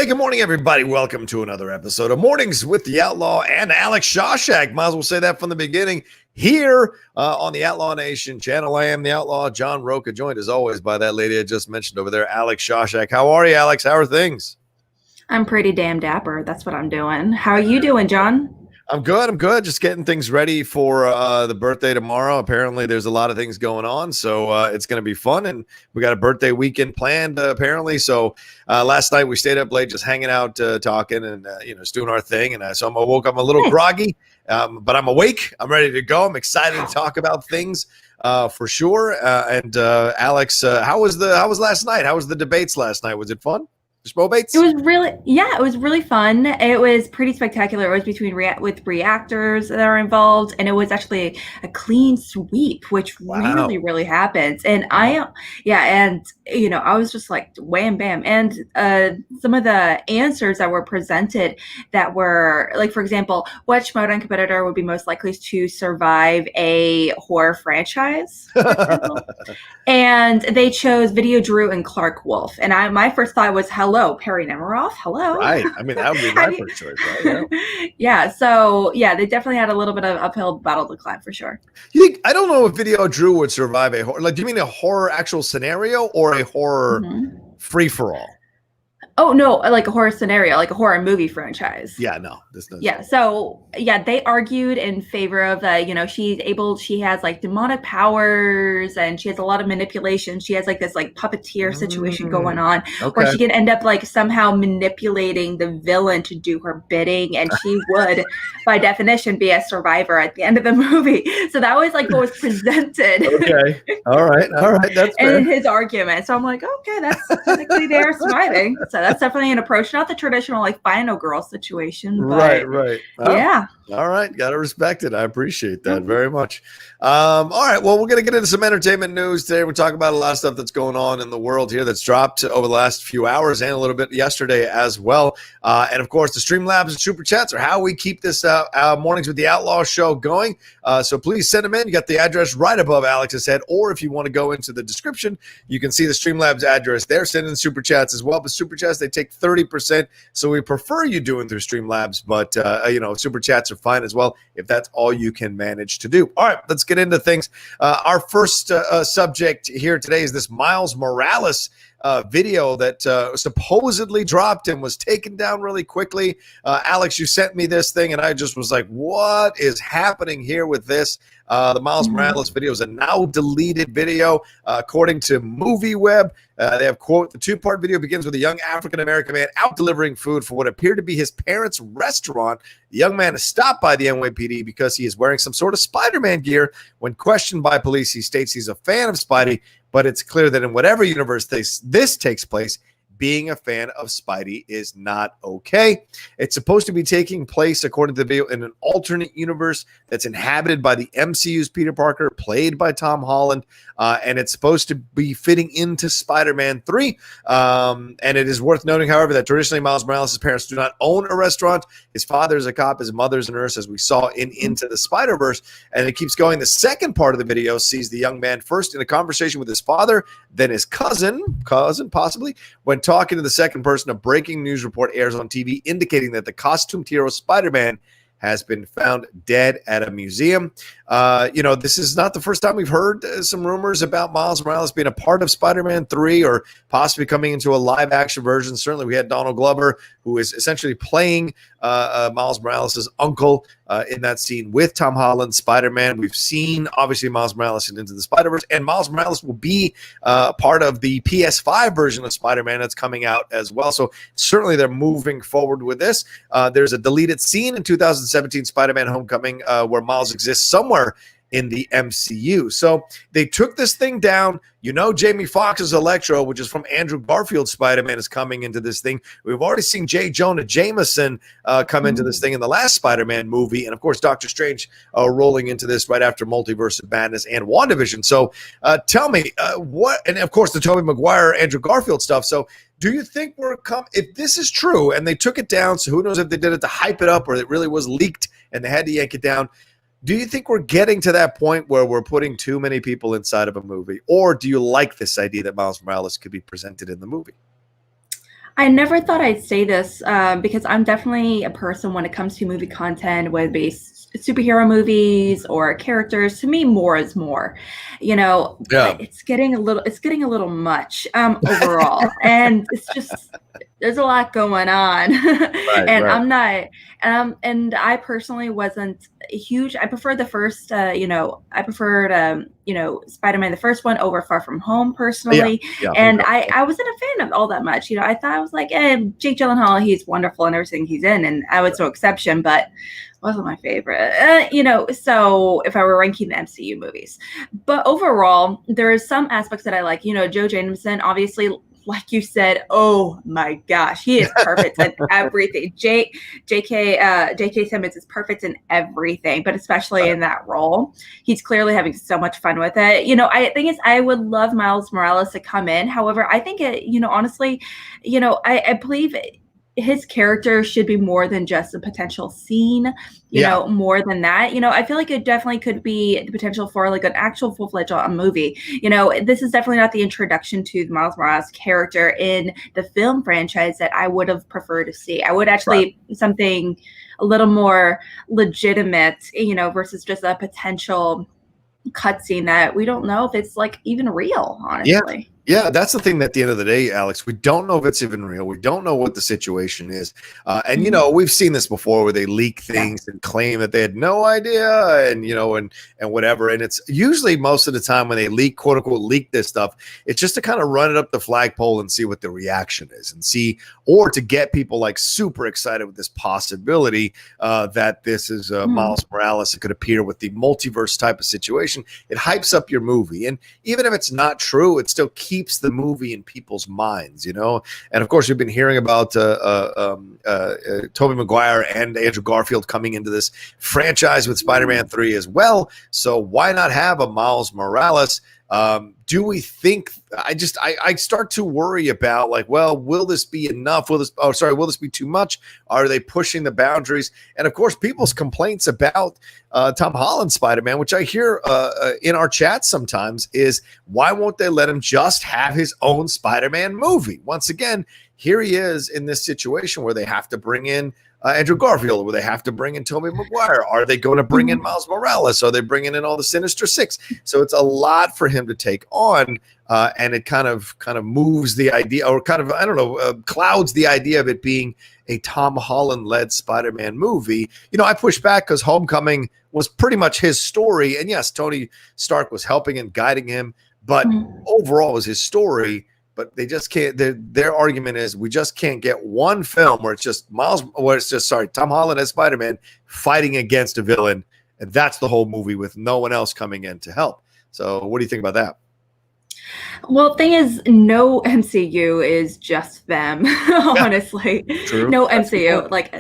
Hey, good morning, everybody. Welcome to another episode of Mornings with the Outlaw and Alex Shashek. Might as well say that from the beginning. Here on the Outlaw Nation channel, I am the Outlaw, John Rocha, joined as always by that lady I just mentioned over there, Alex Shashek. How are you, Alex? How are things? I'm pretty damn dapper. That's what I'm doing. How are you doing, John? I'm good. I'm good. Just getting things ready for the birthday tomorrow. Apparently, there's a lot of things going on, so it's going to be fun. And we got a birthday weekend planned, apparently. So last night we stayed up late, just hanging out, talking, and just doing our thing. And so I woke up a little groggy, but I'm awake. I'm ready to go. I'm excited to talk about things for sure. And Alex, how was last night? How was the debates last night? Was it fun? It was really fun. It was pretty spectacular. It was between reactors that are involved, and it was actually a clean sweep, which really happens. And I was just like wham bam. And some of the answers that were presented that were like, for example, which modern competitor would be most likely to survive a horror franchise? And they chose Video Drew and Clark Wolf. And my first thought was, hello, Perry Nemiroff. Hello. Right. I mean, that would be my first choice, right? Yeah. So, they definitely had a little bit of uphill battle to climb for sure. You think, I don't know if Video Drew would survive a horror. Like, do you mean a horror actual scenario or a horror free-for-all? Oh, no, like a horror scenario, like a horror movie franchise. Yeah, no. They argued in favor of she has like demonic powers and she has a lot of manipulation. She has like this like puppeteer situation going on where she can end up like somehow manipulating the villain to do her bidding. And she would, by definition, be a survivor at the end of the movie. So that was like what was presented. Okay. All right. That's fair. And his argument. So I'm like, okay, that's technically they're surviving. So that's definitely an approach, not the traditional like final girl situation. But right. Yeah. All right. Got to respect it. I appreciate that very much. All right. Well, we're going to get into some entertainment news today. We're talking about a lot of stuff that's going on in the world here that's dropped over the last few hours and a little bit yesterday as well. And of course, the Streamlabs and SuperChats are how we keep this Mornings with the Outlaw show going. So please send them in. You got the address right above Alex's head. Or if you want to go into the description, you can see the Streamlabs address there. Send in SuperChats as well. But SuperChats, they take 30%. So we prefer you doing through Streamlabs. But, SuperChats are fine as well if that's all you can manage to do. All right, let's get into things. Our first subject here today is this Miles Morales video that supposedly dropped and was taken down really quickly. Alex, you sent me this thing, and I just was like, what is happening here with this? The Miles Morales video is a now deleted video. According to MovieWeb, they have, quote, the two-part video begins with a young African-American man out delivering food for what appeared to be his parents' restaurant. The young man is stopped by the NYPD because he is wearing some sort of Spider-Man gear. When questioned by police, he states he's a fan of Spidey, but it's clear that in whatever universe this takes place, being a fan of Spidey is not okay. It's supposed to be taking place, according to the video, in an alternate universe that's inhabited by the MCU's Peter Parker, played by Tom Holland, and it's supposed to be fitting into Spider-Man 3. And it is worth noting, however, that traditionally Miles Morales' parents do not own a restaurant. His father is a cop, his mother's a nurse, as we saw in Into the Spider-Verse. And it keeps going. The second part of the video sees the young man first in a conversation with his father, then his cousin possibly, when talking to the second person. A breaking news report airs on TV indicating that the costumed hero Spider-Man has been found dead at a museum. This is not the first time we've heard some rumors about Miles Morales being a part of Spider-Man 3 or possibly coming into a live-action version. Certainly, we had Donald Glover, who is essentially playing Miles Morales' uncle in that scene with Tom Holland, Spider-Man. We've seen, obviously, Miles Morales in Into the Spider-Verse, and Miles Morales will be part of the PS5 version of Spider-Man that's coming out as well. So certainly they're moving forward with this. There's a deleted scene in 2017 Spider-Man Homecoming where Miles exists somewhere in the MCU. So they took this thing down. Jamie Foxx's Electro, which is from Andrew Garfield's Spider-Man, is coming into this thing. We've already seen J. Jonah Jameson come into this thing in the last Spider-Man movie. And, of course, Doctor Strange rolling into this right after Multiverse of Madness and WandaVision. So tell me, and, of course, the Tobey Maguire, Andrew Garfield stuff. So do you think if this is true and they took it down, so who knows if they did it to hype it up or it really was leaked and they had to yank it down, do you think we're getting to that point where we're putting too many people inside of a movie? Or do you like this idea that Miles Morales could be presented in the movie? I never thought I'd say this because I'm definitely a person when it comes to movie content, whether it be superhero movies or characters. To me, more is more, Yeah. but it's getting a little much overall, and it's just there's a lot going on, Right. and Right. I'm not, and I personally wasn't huge. I preferred the first, I preferred, Spider-Man, the first one over Far From Home Yeah. personally. Yeah. And I wasn't a fan of all that much. I thought I was like, Jake Gyllenhaal, he's wonderful in everything he's in, and I was no exception, but wasn't my favorite. So if I were ranking the MCU movies, but overall, there are some aspects that I like. Joe Jameson, obviously, like you said, oh my gosh, he is perfect in everything. J.K. Simmons is perfect in everything, but especially in that role. He's clearly having so much fun with it. I think I would love Miles Morales to come in. However, I think honestly, I believe his character should be more than just a potential scene, more than that. I feel like it definitely could be the potential for like an actual full-fledged movie. This is definitely not the introduction to the Miles Morales character in the film franchise that I would have preferred to see. I would actually something a little more legitimate, versus just a potential cutscene that we don't know if it's like even real, honestly. Yeah, that's the thing. At the end of the day, Alex, we don't know if it's even real. We don't know what the situation is. And, we've seen this before where they leak things and claim that they had no idea and whatever. And it's usually most of the time when they leak, quote unquote, leak this stuff, it's just to kind of run it up the flagpole and see what the reaction is and see, or to get people like super excited with this possibility that this is Miles Morales. It could appear with the multiverse type of situation. It hypes up your movie. And even if it's not true, it still keeps the movie in people's minds, And of course, we've been hearing about Tobey Maguire and Andrew Garfield coming into this franchise with Spider-Man 3 as well. So why not have a Miles Morales? Do we think I start to worry about like, well, will this be enough? Will this be too much? Are they pushing the boundaries? And of course, people's complaints about Tom Holland's Spider-Man, which I hear in our chat sometimes, is why won't they let him just have his own Spider-Man movie? Once again, here he is in this situation where they have to bring in Andrew Garfield, where they have to bring in Tobey Maguire. Are they going to bring in Miles Morales? Are they bringing in all the Sinister Six? So it's a lot for him to take on, and it kind of moves the idea, or kind of, I don't know, clouds the idea of it being a Tom Holland-led Spider-Man movie. I push back because Homecoming was pretty much his story, and yes, Tony Stark was helping and guiding him, but overall it was his story. But they just can't. Their argument is we just can't get one film where it's just Tom Holland as Spider-Man fighting against a villain, and that's the whole movie with no one else coming in to help. So, what do you think about that? Well, the thing is, no MCU is just them. Honestly, True. No MCU like.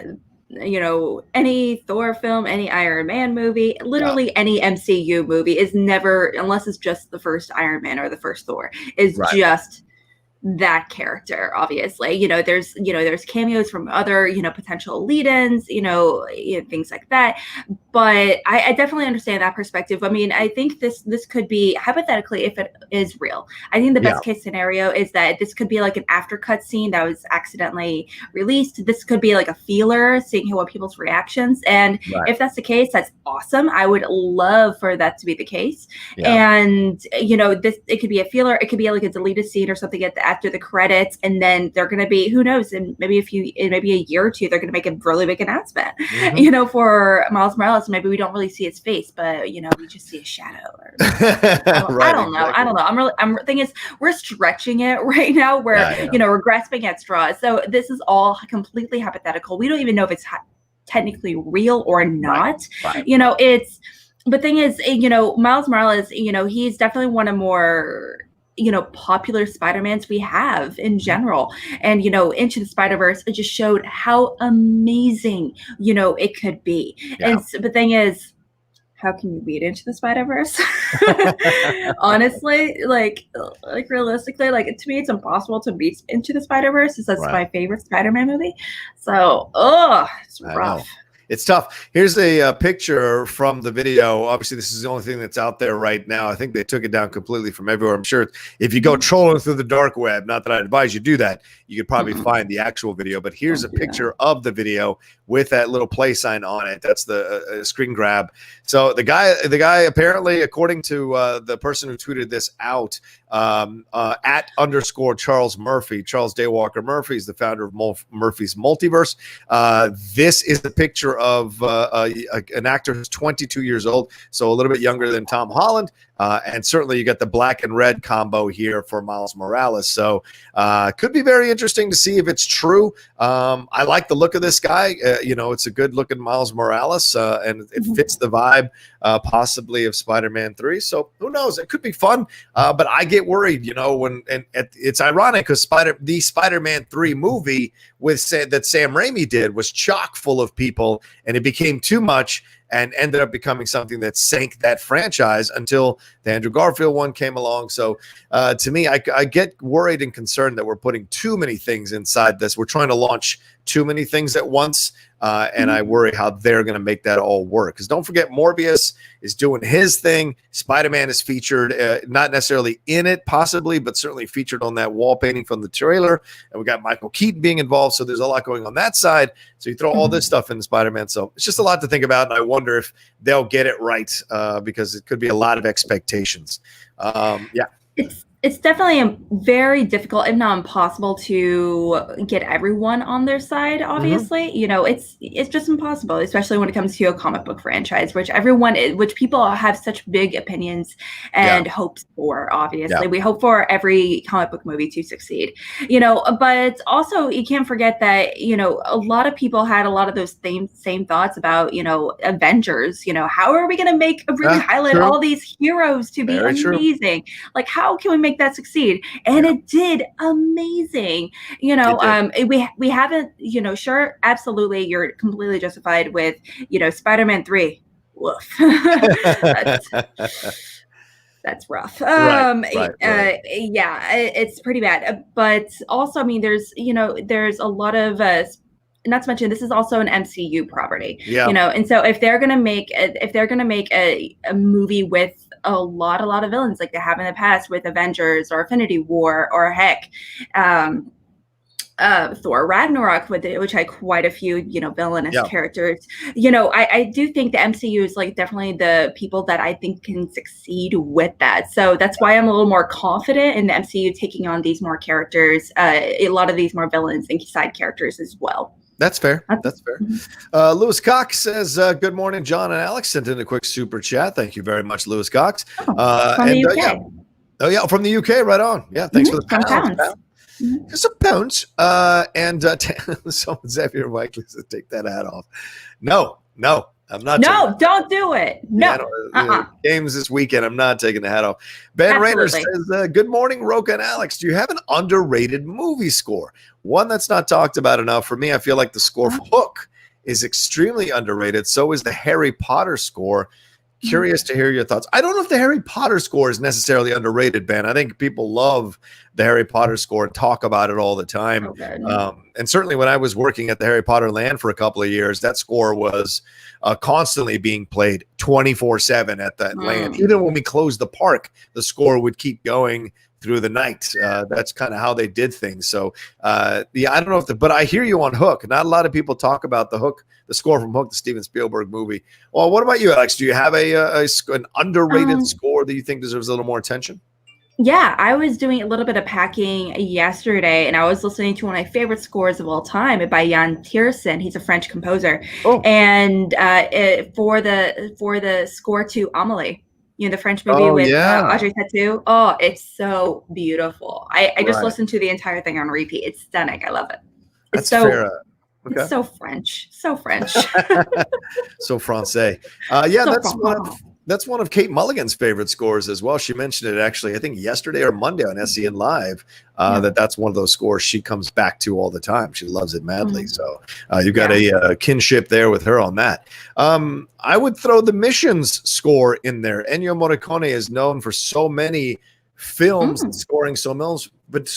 Any Thor film, any Iron Man movie, literally any MCU movie is never, unless it's just the first Iron Man or the first Thor, is just that character. Obviously, there's cameos from other, potential lead-ins, things like that. But I definitely understand that perspective. I mean, I think this could be, hypothetically, if it is real, I think the best case scenario is that this could be like an after-cut scene that was accidentally released. This could be like a feeler, seeing what people's reactions. And if that's the case, that's awesome. I would love for that to be the case. And, it could be a feeler. It could be like a deleted scene or something after the credits. And then they're going to be, who knows, in maybe a year or two, they're going to make a really big announcement, for Miles Morales. Maybe we don't really see his face, but we just see a shadow. I don't know. I'm thing is, we're stretching it right now. We're grasping at straws. So this is all completely hypothetical. We don't even know if it's technically real or not. But thing is, Miles Morales, he's definitely one of more popular Spider-Mans we have in general. And, Into the Spider-Verse, it just showed how amazing, it could be. And the thing is, how can you beat Into the Spider-Verse? Honestly, like realistically, to me, it's impossible to beat Into the Spider-Verse. That's my favorite Spider-Man movie. So, it's rough. It's tough. Here's a picture from the video. Obviously, this is the only thing that's out there right now. I think they took it down completely from everywhere. I'm sure if you go trolling through the dark web, not that I advise you do that, you could probably find the actual video. But here's a picture of the video with that little play sign on it. That's the screen grab. So the guy apparently, according to the person who tweeted this out, at _ Charles Murphy, Charles Daywalker Murphy is the founder of Murphy's Multiverse. This is the picture of an actor who's 22 years old, so a little bit younger than Tom Holland. And certainly you got the black and red combo here for Miles Morales. So could be very interesting to see if it's true. I like the look of this guy. It's a good looking Miles Morales, and it fits the vibe possibly of Spider-Man 3. So who knows? It could be fun. But I get worried, it's ironic because the Spider-Man 3 movie that Sam Raimi did was chock full of people, and it became too much and ended up becoming something that sank that franchise until the Andrew Garfield one came along. So to me, I get worried and concerned that we're putting too many things inside this. We're trying to launch too many things at once. And I worry how they're going to make that all work. Because don't forget, Morbius is doing his thing. Spider-Man is featured, not necessarily in it, possibly, but certainly featured on that wall painting from the trailer. And we got Michael Keaton being involved. So there's a lot going on that side. So you throw all this stuff into Spider-Man. So it's just a lot to think about. And I wonder if they'll get it right because it could be a lot of expectations. It's definitely very difficult, if not impossible, to get everyone on their side. Obviously, it's just impossible, especially when it comes to a comic book franchise, which people have such big opinions and hopes for. Obviously, we hope for every comic book movie to succeed. But also you can't forget that a lot of people had a lot of those same thoughts about Avengers. How are we going to highlight all these heroes to be amazing? Like, how can we make that succeed? And it did amazing. We haven't, sure, absolutely, you're completely justified with Spider-Man 3. Woof. That's rough. It's pretty bad. But also, I mean, there's a lot of not to mention this is also an MCU property. And so if they're gonna make a movie with a lot of villains like they have in the past with Avengers or Infinity War or heck, Thor Ragnarok, which had quite a few villainous characters. I do think the MCU is like definitely the people that I think can succeed with that. So that's why I'm a little more confident in the MCU taking on these more characters, a lot of these more villains and side characters as well. That's fair. That's fair. Lewis Cox says, good morning, John and Alex. Sent in a quick super chat. Thank you very much, Lewis Cox. From the UK. From the UK. Right on. Yeah, thanks for the pounds. Some pounds. Someone Xavier Whiteley says, take that hat off. No, I'm not. No, don't do it. No. Games this weekend. I'm not taking the hat off. Ben Rayner says, good morning, Rocha and Alex. Do you have an underrated movie score? One that's not talked about enough. For me, I feel like the score for Hook is extremely underrated. So is the Harry Potter score. Curious to hear your thoughts. I don't know if the Harry Potter score is necessarily underrated, Ben. I think people love the Harry Potter score and talk about it all the time. And certainly when I was working at the Harry Potter land for a couple of years, that score was constantly being played 24/7 at that land. Even when we closed the park, the score would keep going through the night. That's kind of how they did things. So I don't know but I hear you on Hook. Not a lot of people talk about the score from Hook, the Steven Spielberg movie. Well, what about you, Alex? Do you have an underrated score that you think deserves a little more attention? Yeah, I was doing a little bit of packing yesterday, and I was listening to one of my favorite scores of all time by Jan Tiersen. He's a French composer, and for the score to Amélie, the French movie with Audrey Tautou. Oh, it's so beautiful. I just listened to the entire thing on repeat. It's stunning. I love it. It's fair. Okay. It's so French. So French. So Francais. That's one of Kate Mulligan's favorite scores as well. She mentioned it actually, I think yesterday or Monday on SEN Live, that's one of those scores she comes back to all the time. She loves it madly. So you've got a kinship there with her on that. I would throw the Missions score in there. Ennio Morricone is known for so many films and scoring so many, but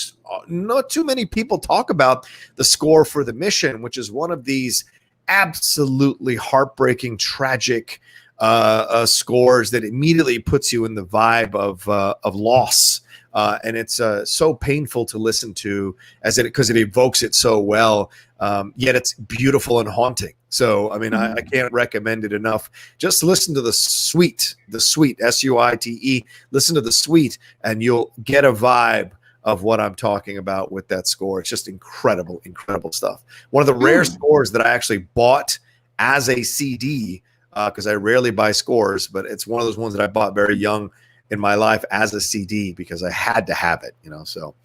not too many people talk about the score for The Mission, which is one of these absolutely heartbreaking, tragic scores that immediately puts you in the vibe of loss. And it's so painful to listen to because it evokes it so well. Yet it's beautiful and haunting. So, I mean, I can't recommend it enough. Just listen to the suite, SUITE. Listen to the suite, and you'll get a vibe of what I'm talking about with that score. It's just incredible, incredible stuff. One of the rare scores that I actually bought as a CD, because I rarely buy scores, but it's one of those ones that I bought very young in my life as a CD because I had to have it, So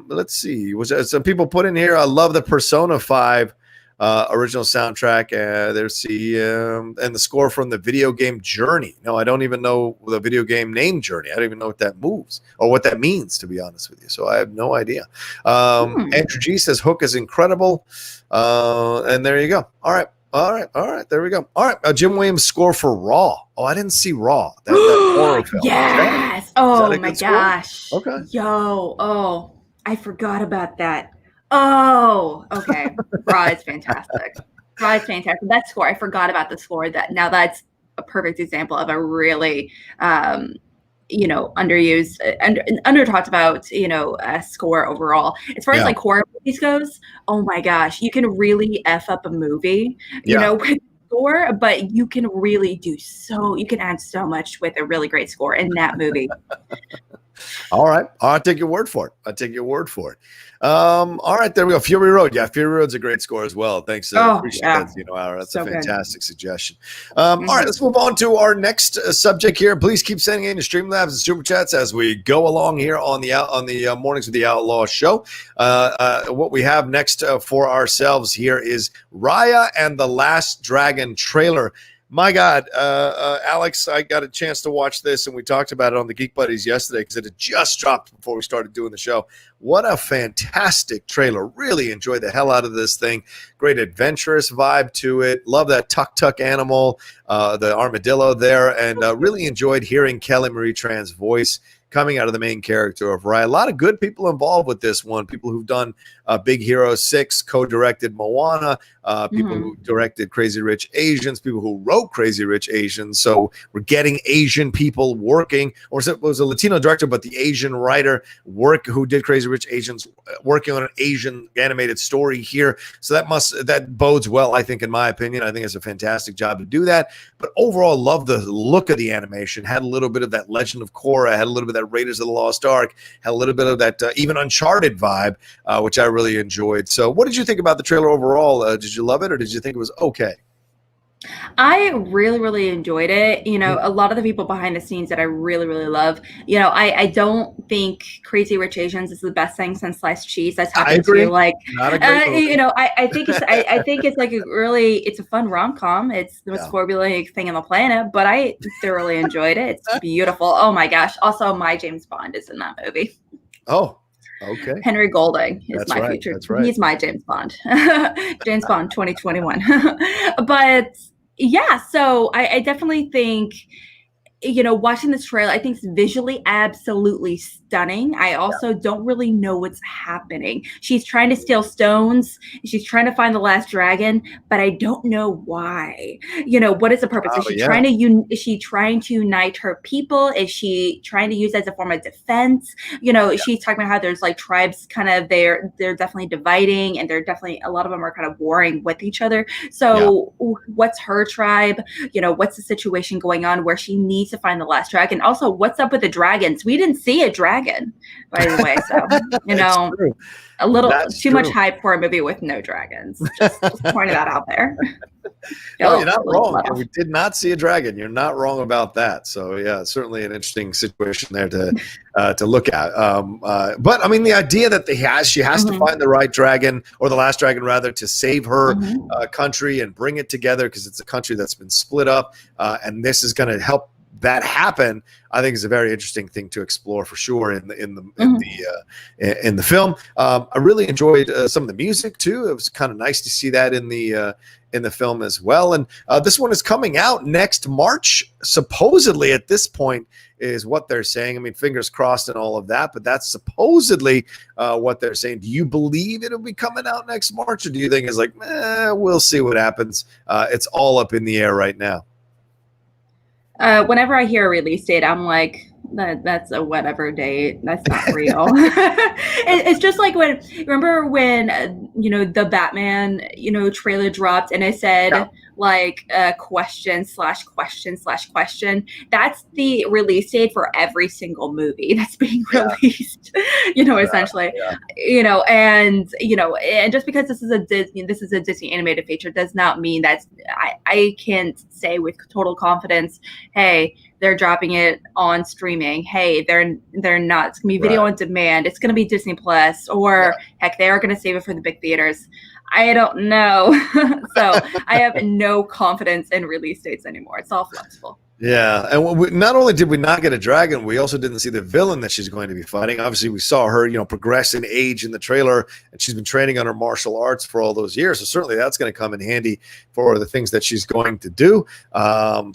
let's see. Some people put in here, I love the Persona 5 original soundtrack. There's and the score from the video game Journey. No, I don't even know the video game name Journey. I don't even know what that moves or what that means, to be honest with you. So I have no idea. Andrew G says Hook is incredible. And there you go. All right. There we go. All right. Jim Williams score for Raw. Oh, I didn't see Raw. That horror film. Yes. Oh my gosh. Okay. Yo. Oh, I forgot about that. Oh, okay. Raw is fantastic. That score, I forgot about the score. That's a perfect example of a really, underused, under talked about, a score overall. As far as like horror movies goes, oh my gosh, you can really F up a movie, with score, but you can really you can add so much with a really great score in that movie. All right. I'll take your word for it. All right, there we go. Fury Road. Yeah, Fury Road's a great score as well. Thanks. Appreciate that, That's so a fantastic suggestion. All right, let's move on to our next subject here. Please keep sending in your Streamlabs and Super Chats as we go along here on the Mornings with the Outlaw show. What we have next for ourselves here is Raya and the Last Dragon trailer. My God, Alex, I got a chance to watch this, and we talked about it on the Geek Buddies yesterday because it had just dropped before we started doing the show. What a fantastic trailer. Really enjoyed the hell out of this thing. Great adventurous vibe to it. Love that tuk-tuk animal, the armadillo there, and really enjoyed hearing Kelly Marie Tran's voice coming out of the main character of Raya. A lot of good people involved with this one. People who've done Big Hero 6, co-directed Moana, people who directed Crazy Rich Asians, people who wrote Crazy Rich Asians. So we're getting Asian people working, or it was a Latino director, but the Asian writer who did Crazy Rich Asians working on an Asian animated story here. So that bodes well, I think, in my opinion. I think it's a fantastic job to do that. But overall, love the look of the animation. Had a little bit of that Legend of Korra, had a little bit of that Raiders of the Lost Ark, had a little bit of that even Uncharted vibe, which I really enjoyed. So what did you think about the trailer overall? Did you love it, or did you think it was okay? I really, really enjoyed it. A lot of the people behind the scenes that I really, really love. I don't think Crazy Rich Asians is the best thing since sliced cheese. That's happened to like, Not a great movie. I think it's like it's a fun rom-com. It's the most formulaic thing on the planet, but I thoroughly enjoyed it. It's beautiful. Oh my gosh. Also, my James Bond is in that movie. Oh, okay. Henry Golding is my future. That's right. He's my James Bond. James Bond 2021. But yeah, so I definitely think, watching this trailer, I think it's visually absolutely stunning. I also don't really know what's happening. She's trying to steal stones. She's trying to find the last dragon, but I don't know why. What is the purpose? Is she trying to unite her people? Is she trying to use it as a form of defense? She's talking about how there's like tribes kind of they're definitely dividing, and they're definitely, a lot of them are kind of warring with each other. So what's her tribe? What's the situation going on where she needs to find the last dragon? Also, what's up with the dragons? We didn't see a dragon, by the way. So, a little too much hype for a movie with no dragons. Just pointing that out there. No, you're not wrong. We did not see a dragon. You're not wrong about that. So yeah, certainly an interesting situation there to look at. But I mean, the idea that she has to find the right dragon, or the last dragon rather, to save her country and bring it together, because it's a country that's been split up, and this is going to help that happen, I think is a very interesting thing to explore for sure in the film. I really enjoyed some of the music too. It was kind of nice to see that in the in the film as well. And this one is coming out next March, supposedly at this point is what they're saying. I mean, fingers crossed and all of that, but that's supposedly what they're saying. Do you believe it'll be coming out next March, or do you think it's like, we'll see what happens? It's all up in the air right now. Whenever I hear a release date, I'm like, that's a whatever date. That's not real. It's just like remember when the Batman trailer dropped and it said question. That's the release date for every single movie that's being released. Essentially, and just because this is a Disney animated feature does not mean that I can't say with total confidence, hey, they're dropping it on streaming. Hey, they're not. It's gonna be video on demand. It's gonna be Disney Plus, or heck, they are gonna save it for the big theaters. I don't know. So I have no confidence in release dates anymore. It's all flexible. Yeah, and not only did we not get a dragon, we also didn't see the villain that she's going to be fighting. Obviously, we saw her, progress in age in the trailer, and she's been training on her martial arts for all those years. So certainly that's going to come in handy for the things that she's going to do.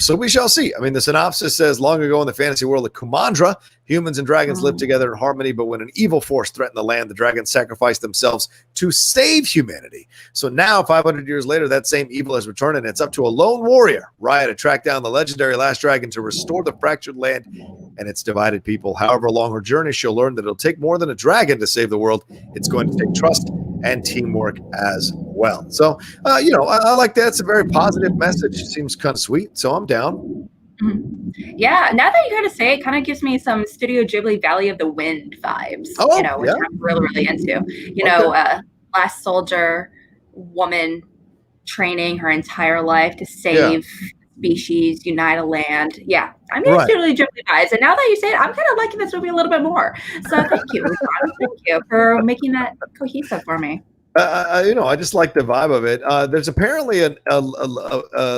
So we shall see. I mean, the synopsis says, long ago in the fantasy world of Kumandra, humans and dragons lived together in harmony, but when an evil force threatened the land, the dragons sacrificed themselves to save humanity. So now, 500 years later, that same evil has returned, and it's up to a lone warrior, Raya, to track down the legendary last dragon to restore the fractured land and its divided people. However long her journey, she'll learn that it'll take more than a dragon to save the world. It's going to take trust and teamwork as well. So, I like that. It's a very positive message. It seems kind of sweet, so I'm down. Yeah, now that you kind of say it, kind of gives me some Studio Ghibli Valley of the Wind vibes, which I'm really, really into. Last soldier, woman training her entire life to save species, unite a land. Yeah, I'm into Studio Ghibli vibes. And now that you say it, I'm kind of liking this movie a little bit more. So thank you, Ron. Thank you for making that cohesive for me. I just like the vibe of it. There's apparently a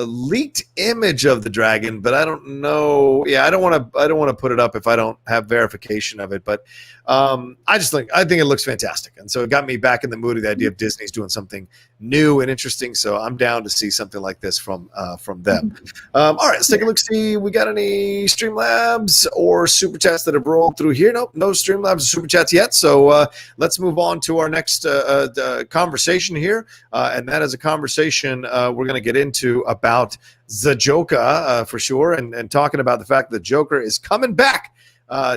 leaked image of the dragon, but I don't know. Yeah, I don't want to put it up if I don't have verification of it. But I think it looks fantastic, and so it got me back in the mood of the idea of Disney's doing something new and interesting. So I'm down to see something like this from them. All right, let's take a look. See, we got any Streamlabs or Super Chats that have rolled through here? Nope, no Streamlabs or Super Chats yet. So let's move on to our next conversation here, and that is a conversation we're going to get into about the Joker for sure, and talking about the fact that the Joker is coming back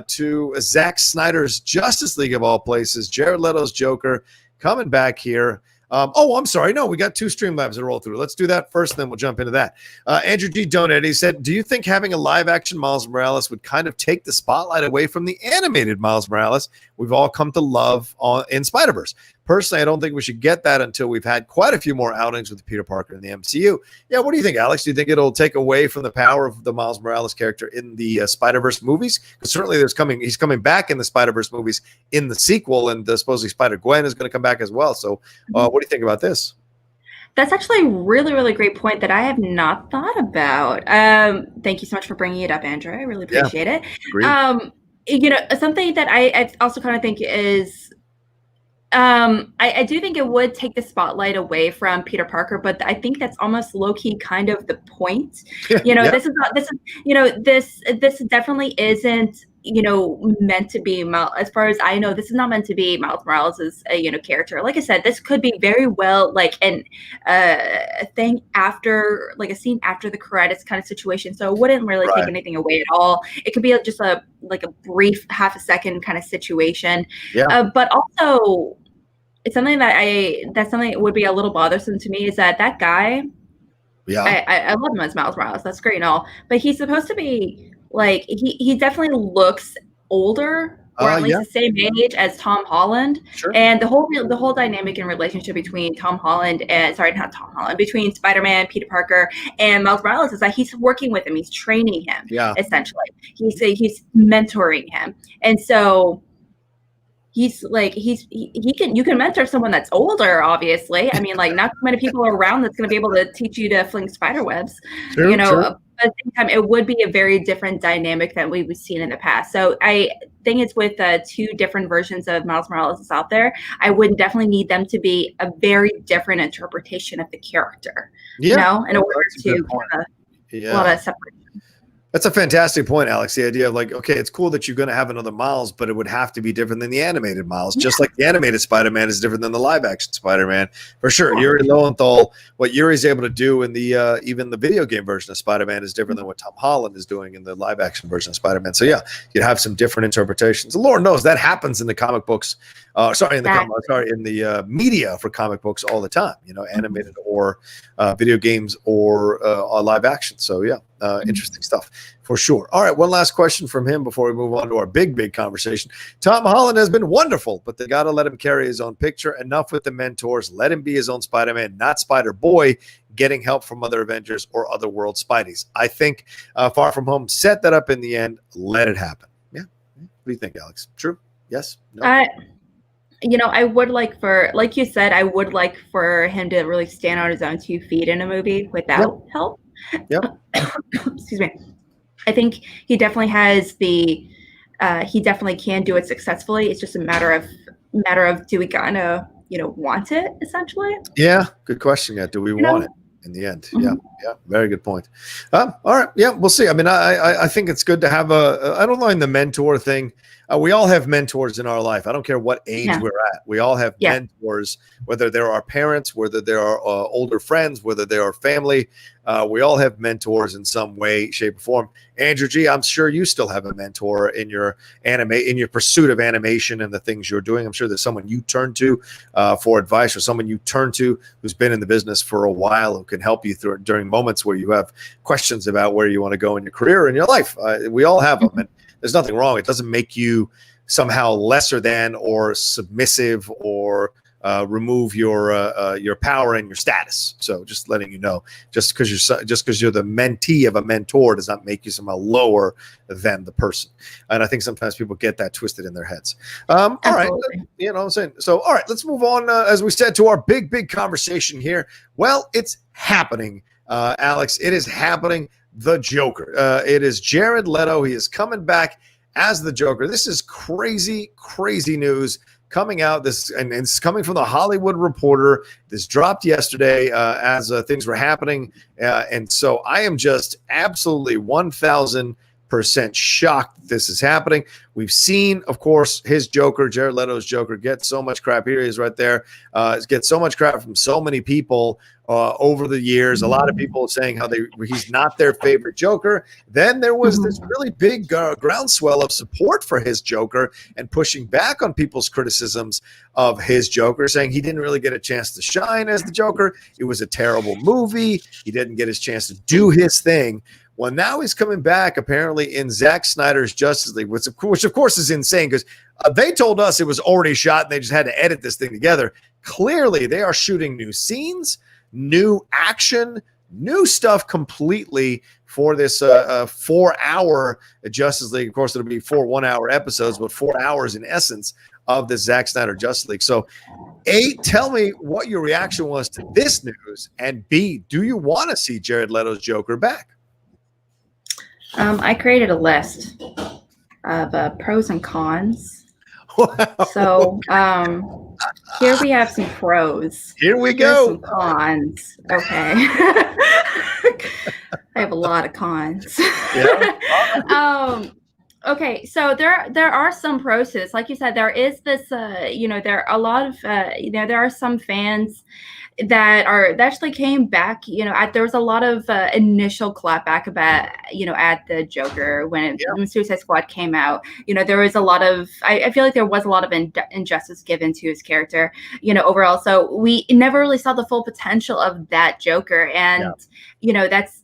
to Zack Snyder's Justice League of all places. Jared Leto's Joker coming back here. I'm sorry. No, we got two Streamlabs that roll through. Let's do that first, and then we'll jump into that. Andrew G. donated. He said, do you think having a live-action Miles Morales would kind of take the spotlight away from the animated Miles Morales we've all come to love in Spider-Verse? Personally, I don't think we should get that until we've had quite a few more outings with Peter Parker in the MCU. Yeah, what do you think, Alex? Do you think it'll take away from the power of the Miles Morales character in the Spider-Verse movies? Because certainly he's coming back in the Spider-Verse movies in the sequel, and supposedly Spider-Gwen is going to come back as well. So what do you think about this? That's actually a really, really great point that I have not thought about. Thank you so much for bringing it up, Andrew. I really appreciate it. Agreed. Something that I also kind of think is, I do think it would take the spotlight away from Peter Parker, but I think that's almost low key kind of the point. This definitely isn't, meant to be as far as I know, this is not meant to be Miles Morales' character. Like I said, this could be very well like a thing after, like a scene after the credits kind of situation. So it wouldn't really take anything away at all. It could be just a brief half a second kind of situation. But also, it's something that's something that would be a little bothersome to me is that guy. I love him as Miles Morales. That's great and all, but he's supposed to be like he definitely looks older, or at least the same age as Tom Holland. Sure. And the whole dynamic and relationship between between Spider-Man, Peter Parker, and Miles Morales is that he's working with him, he's training him. Essentially, he's mentoring him, and so. You can mentor someone that's older, obviously. I mean, like not too many people are around that's going to be able to teach you to fling spider webs, at the same time, it would be a very different dynamic than we've seen in the past. So I think it's with two different versions of Miles Morales out there. I would definitely need them to be a very different interpretation of the character, in order to a lot of separation. That's a fantastic point, Alex. The idea of like, okay, it's cool that you're going to have another Miles, but it would have to be different than the animated Miles, just like the animated Spider-Man is different than the live-action Spider-Man, for sure. Yuri Lowenthal, what Yuri's able to do in the even the video game version of Spider-Man is different than what Tom Holland is doing in the live-action version of Spider-Man. So yeah, you'd have some different interpretations. The Lord knows that happens in the comic books. In the media for comic books all the time. Animated or video games or live action. So yeah. Interesting stuff for sure. All right, one last question from him before we move on to our big conversation. Tom Holland has been wonderful, but they got to let him carry his own picture. Enough with the mentors. Let him be his own Spider-Man, not Spider-Boy, getting help from other Avengers or other world Spideys. I think Far From Home set that up in the end. Let it happen. Yeah. What do you think, Alex? True? Yes? No? I would like you said, I would like for him to really stand on his own 2 feet in a movie without help. Yep. Excuse me. I think he definitely has he definitely can do it successfully. It's just a matter of do we kind of want it essentially? Yeah, good question. Yeah, do we want it in the end? Mm-hmm. Yeah, very good point. All right, yeah, we'll see. I mean, I think it's good to have I don't mind the mentor thing. We all have mentors in our life. I don't care what age we're at. We all have mentors, whether they're our parents, whether they're our older friends, whether they're our family. We all have mentors in some way, shape, or form. Andrew G., I'm sure you still have a mentor in your pursuit of animation and the things you're doing. I'm sure there's someone you turn to for advice, or someone you turn to who's been in the business for a while, who can help you through during moments where you have questions about where you want to go in your career or in your life. We all have them, and there's nothing wrong. It doesn't make you somehow lesser than or submissive or remove your power and your status. So just letting you know, just because you're the mentee of a mentor does not make you somehow lower than the person. And I think sometimes people get that twisted in their heads. All right, you know what I'm saying? So all right, let's move on. As we said, to our big conversation here. Well, it's happening, Alex. It is happening. The Joker. It is Jared Leto. He is coming back as the Joker. This is crazy news coming out. And it's coming from the Hollywood Reporter. This dropped yesterday as things were happening. And so I am just absolutely 1,000% shocked that this is happening. We've seen, of course, his Joker, Jared Leto's Joker, get so much crap. Here he is right there. Gets so much crap from so many people over the years. A lot of people saying how he's not their favorite Joker. Then there was this really big groundswell of support for his Joker and pushing back on people's criticisms of his Joker, saying he didn't really get a chance to shine as the Joker. It was a terrible movie. He didn't get his chance to do his thing. Well, now he's coming back apparently in Zack Snyder's Justice League, which of course is insane because they told us it was already shot and they just had to edit this thing together. Clearly, they are shooting new scenes, new action, new stuff completely for this 4-hour Justice League. Of course, it'll be 4 one-hour episodes, but 4 hours in essence of the Zack Snyder Justice League. So, A, tell me what your reaction was to this news, and B, do you want to see Jared Leto's Joker back? I created a list of pros and cons. Wow. So here we have some pros. Here we go. Some cons. Okay. I have a lot of cons. Yeah. Okay, so there are some pros to this. Like you said, there is this, there are a lot of, there are some fans that actually came back, there was a lot of initial clapback about, at the Joker when Suicide Squad came out. There was a lot of, I feel like there was a lot of injustice given to his character, overall. So we never really saw the full potential of that Joker. And, that's,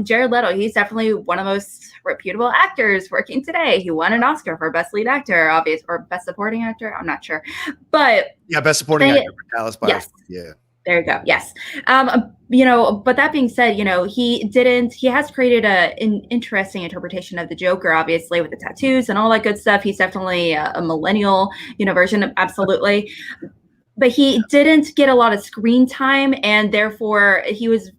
Jared Leto, he's definitely one of the most reputable actors working today. He won an Oscar for Best Lead Actor, or Best Supporting Actor. I'm not sure, but Best Supporting Actor for Dallas Buyers. Yes. Yeah. There you go. Yes. But that being said, he has created an interesting interpretation of the Joker, obviously, with the tattoos and all that good stuff. He's definitely a millennial, version. Absolutely. But he didn't get a lot of screen time, and therefore he was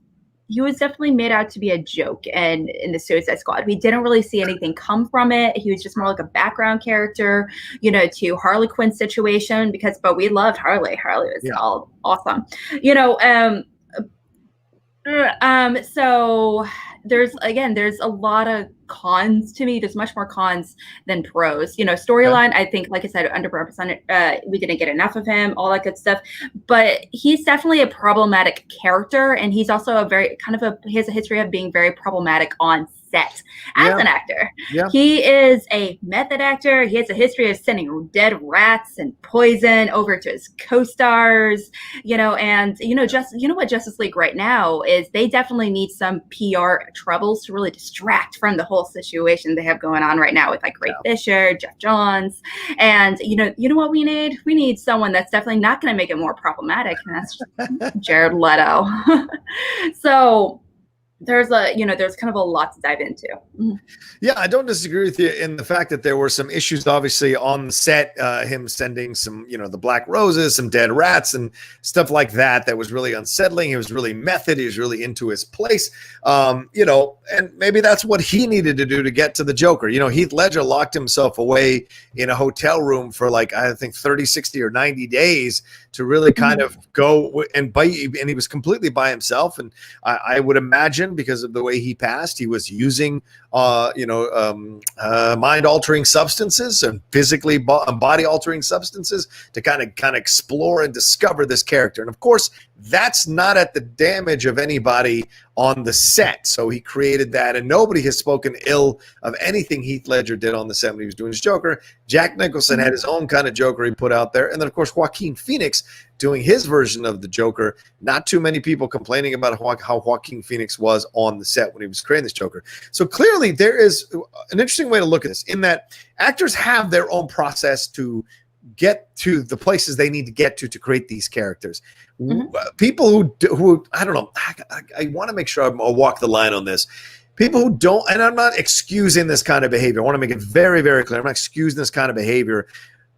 he was definitely made out to be a joke in the Suicide Squad. We didn't really see anything come from it. He was just more like a background character, to Harley Quinn's situation, but we loved Harley. Harley was all awesome. So there's a lot of cons to me. There's much more cons than pros. Storyline, I think, like I said, underrepresented. We didn't get enough of him, all that good stuff. But he's definitely a problematic character, and he's also he has a history of being very problematic on set as an actor. Yeah. He is a method actor. He has a history of sending dead rats and poison over to his co-stars, and what Justice League right now is, they definitely need some PR troubles to really distract from the whole situation they have going on right now with like Ray Fisher, Jeff Johns, and you know what we need? We need someone that's definitely not going to make it more problematic, and that's Jared Leto. So there's kind of a lot to dive into. Yeah, I don't disagree with you in the fact that there were some issues, obviously, on the set, him sending some, the black roses, some dead rats and stuff like that was really unsettling. He was really method. He was really into his place, and maybe that's what he needed to do to get to the Joker. Heath Ledger locked himself away in a hotel room for like, I think 30, 60 or 90 days to really kind of go and he was completely by himself. And I would imagine, because of the way he passed, he was using mind-altering substances and physically body-altering substances to kind of explore and discover this character. And of course, that's not at the damage of anybody on the set. So he created that, and nobody has spoken ill of anything Heath Ledger did on the set when he was doing his Joker. Jack Nicholson had his own kind of Joker he put out there. And then, of course, Joaquin Phoenix doing his version of the Joker. Not too many people complaining about how Joaquin Phoenix was on the set when he was creating this Joker. So clearly there is an interesting way to look at this, in that actors have their own process to get to the places they need to get to create these characters. People who I don't know, I want to make sure I walk the line on this. People who don't, and I'm not excusing this kind of behavior. I want to make it very, very clear. I'm not excusing this kind of behavior.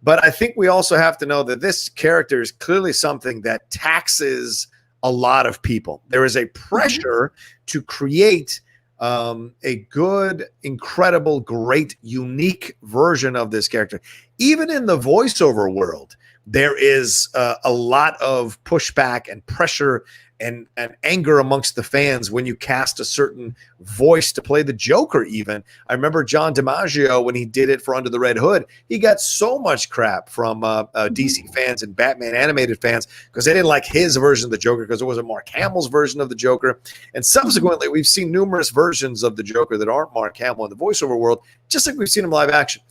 But I think we also have to know that this character is clearly something that taxes a lot of people. There is a pressure to create a good, incredible, great, unique version of this character. Even in the voiceover world, there is a lot of pushback and pressure and anger amongst the fans when you cast a certain voice to play the Joker. Even I remember John DiMaggio, when he did it for Under the Red Hood, he got so much crap from DC fans and Batman animated fans because they didn't like his version of the Joker, because it wasn't Mark Hamill's version of the Joker. And subsequently, we've seen numerous versions of the Joker that aren't Mark Hamill in the voiceover world, just like we've seen him live action.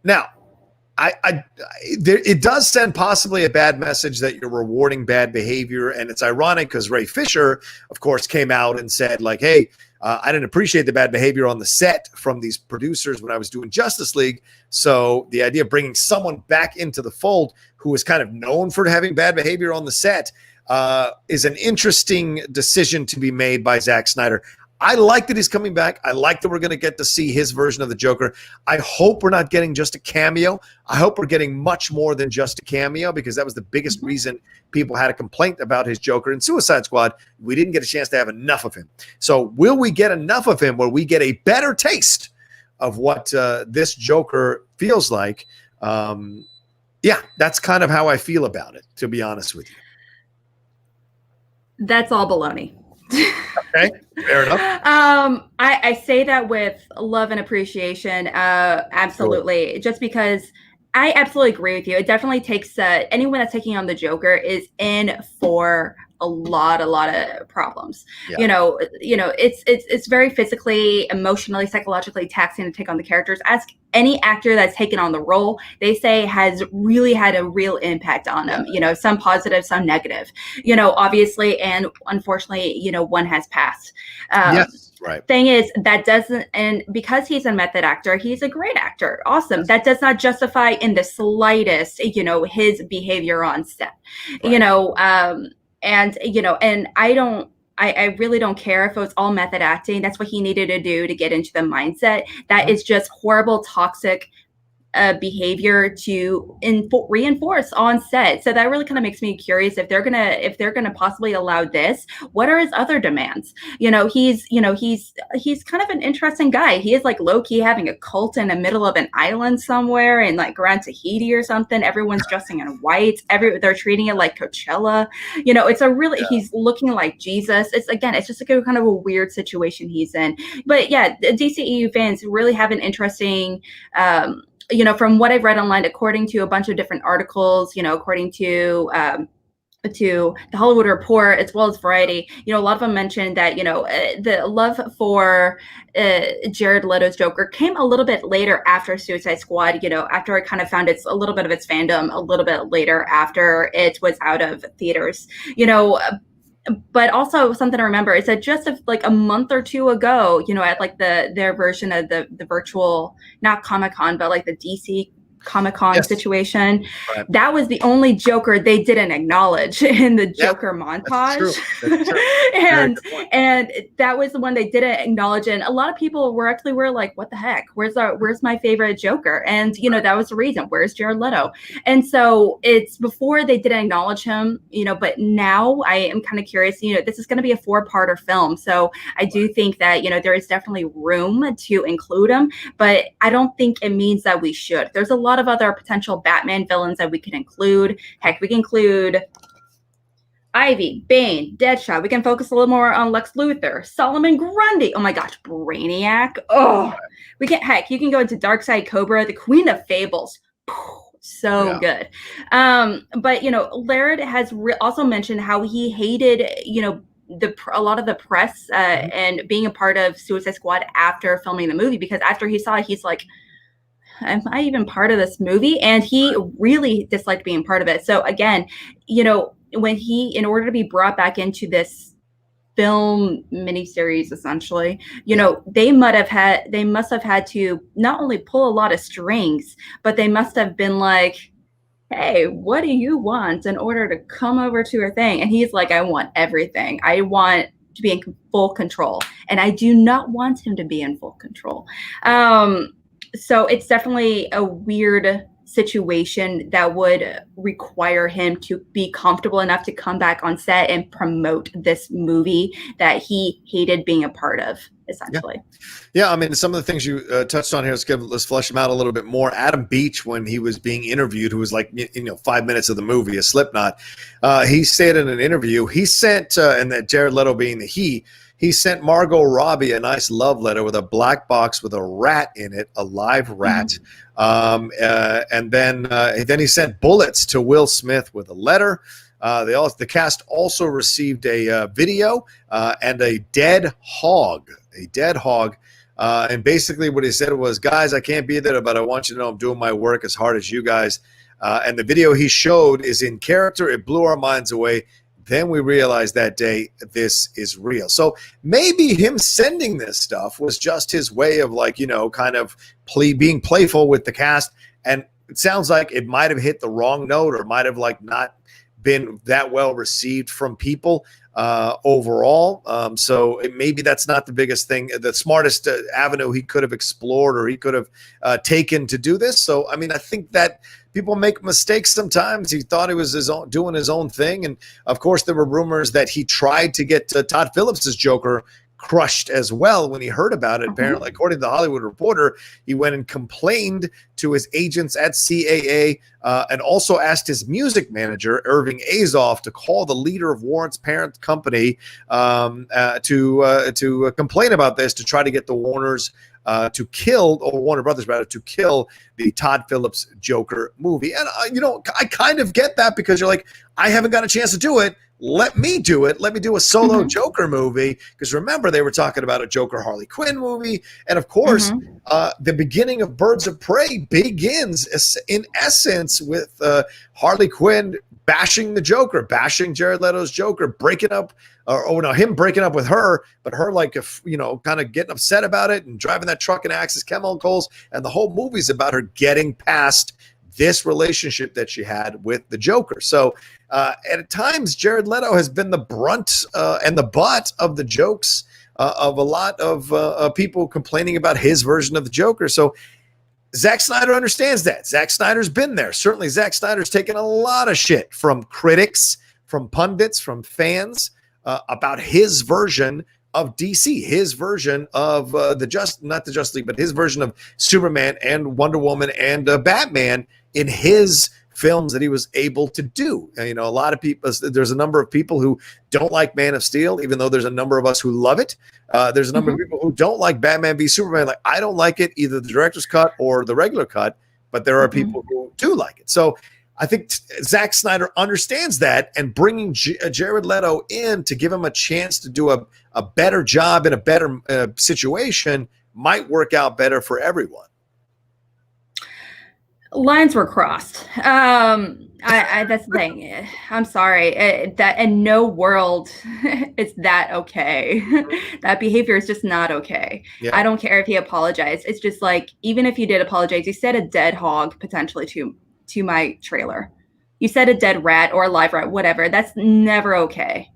Now, it does send possibly a bad message that you're rewarding bad behavior. And it's ironic because Ray Fisher, of course, came out and said, like, hey, I didn't appreciate the bad behavior on the set from these producers when I was doing Justice League. So the idea of bringing someone back into the fold who is kind of known for having bad behavior on the set is an interesting decision to be made by Zack Snyder. I like that he's coming back. I like that we're going to get to see his version of the Joker. I hope we're not getting just a cameo. I hope we're getting much more than just a cameo, because that was the biggest reason people had a complaint about his Joker in Suicide Squad. We didn't get a chance to have enough of him. So will we get enough of him where we get a better taste of what this Joker feels like? Yeah, that's kind of how I feel about it, to be honest with you. That's all baloney. Okay, fair enough. I say that with love and appreciation. Absolutely. Sure. Just because I absolutely agree with you. It definitely takes anyone that's taking on the Joker is in for a lot of problems. Yeah. It's very physically, emotionally, psychologically taxing to take on the characters. Ask any actor that's taken on the role, they say has really had a real impact on them. Some positive, some negative, obviously, and unfortunately, one has passed. Yes. Right. Thing is, that doesn't, and because he's a method actor, he's a great actor. Awesome. Yes. That does not justify in the slightest, his behavior on set. Right. And I really don't care if it was all method acting. That's what he needed to do to get into the mindset. That is just horrible, toxic behavior to reinforce on set. So that really kind of makes me curious if they're gonna possibly allow this. What are his other demands? He's kind of an interesting guy. He is like low key having a cult in the middle of an island somewhere in like around Tahiti or something. Everyone's dressing in white. They're treating it like Coachella. It's a really he's looking like Jesus. It's just like a kind of a weird situation he's in. But yeah, the DCEU fans really have an interesting. From what I've read online, according to a bunch of different articles, according to the Hollywood Report as well as Variety, a lot of them mentioned that the love for Jared Leto's Joker came a little bit later after Suicide Squad. After it kind of found a little bit of its fandom a little bit later after it was out of theaters. But also something to remember is that just like a month or two ago, at like their version of the virtual, not Comic-Con, but like the DC Comic-Con situation, right. That was the only Joker they didn't acknowledge in the Joker montage. That's true. and that was the one they didn't acknowledge, and a lot of people were like, what the heck, where's my favorite Joker? And that was the reason, where's Jared Leto? And so it's before they didn't acknowledge him, but now I am kind of curious. This is going to be a 4-parter film, so I do think that there is definitely room to include him, but I don't think it means that we should. There's a lot of other potential Batman villains that we could include. Heck, we can include Ivy, Bane, Deadshot. We can focus a little more on Lex Luthor, Solomon Grundy. Oh my gosh, Brainiac. Oh, you can go into Darkseid Cobra, the Queen of Fables. So good. But Laird has also mentioned how he hated a lot of the press and being a part of Suicide Squad after filming the movie, because after he saw it, he's like, am I even part of this movie? And he really disliked being part of it. So again, when in order to be brought back into this film miniseries, essentially, they must have had to not only pull a lot of strings, but they must have been like, hey, what do you want in order to come over to our thing? And he's like, I want everything. I want to be in full control. And I do not want him to be in full control. So it's definitely a weird situation that would require him to be comfortable enough to come back on set and promote this movie that he hated being a part of, essentially. Yeah, I mean, some of the things you touched on here, let's flesh them out a little bit more. Adam Beach, when he was being interviewed, who was like, 5 minutes of the movie, a Slipknot, he said in an interview, he sent, and that Jared Leto being the he sent Margot Robbie a nice love letter with a black box with a rat in it, a live rat. And then he sent bullets to Will Smith with a letter. The cast also received a video and a dead hog. And basically what he said was, guys, I can't be there, but I want you to know I'm doing my work as hard as you guys. And the video he showed is in character. It blew our minds away. Then we realized that day this is real. So maybe him sending this stuff was just his way of kind of being playful with the cast. And it sounds like it might have hit the wrong note, or might have not been that well received from people overall. So maybe that's not the biggest thing, the smartest avenue he could have explored or he could have taken to do this. So, I mean, I think that people make mistakes sometimes. He thought he was doing his own thing. And of course, there were rumors that he tried to get Todd Phillips's Joker crushed as well when he heard about it. Apparently, according to the Hollywood Reporter, he went and complained to his agents at CAA and also asked his music manager, Irving Azoff, to call the leader of Warren's parent company to complain about this, to try to get the Warner Brothers to kill the Todd Phillips Joker movie. And, I kind of get that, because you're like, I haven't got a chance to do it. Let me do it. Let me do a solo Joker movie. Because remember, they were talking about a Joker Harley Quinn movie. And of course, the beginning of Birds of Prey begins in essence with Harley Quinn bashing the Joker, bashing Jared Leto's Joker, breaking up, him breaking up with her, but her kind of getting upset about it and driving that truck in Axis chemicals. And the whole movie's about her getting past this relationship that she had with the Joker. So at times, Jared Leto has been the brunt and the butt of the jokes of a lot of people complaining about his version of the Joker. So Zack Snyder understands that. Zack Snyder's been there. Certainly, Zack Snyder's taken a lot of shit from critics, from pundits, from fans about his version of DC, his version of not the Justice League, but his version of Superman and Wonder Woman and Batman in his films that he was able to do. And, a lot of people, there's a number of people who don't like Man of Steel, even though there's a number of us who love it. There's a number of people who don't like Batman v Superman. Like, I don't like it, either the director's cut or the regular cut, but there are people who do like it. So I think Zack Snyder understands that, and bringing Jared Leto in to give him a chance to do a better job in a better situation might work out better for everyone. Lines were crossed. That's the thing. I'm sorry. That in no world is that okay. That behavior is just not okay. Yeah. I don't care if he apologized. It's just like, even if you did apologize, you said a dead hog potentially to my trailer. You said a dead rat or a live rat, whatever. That's never okay.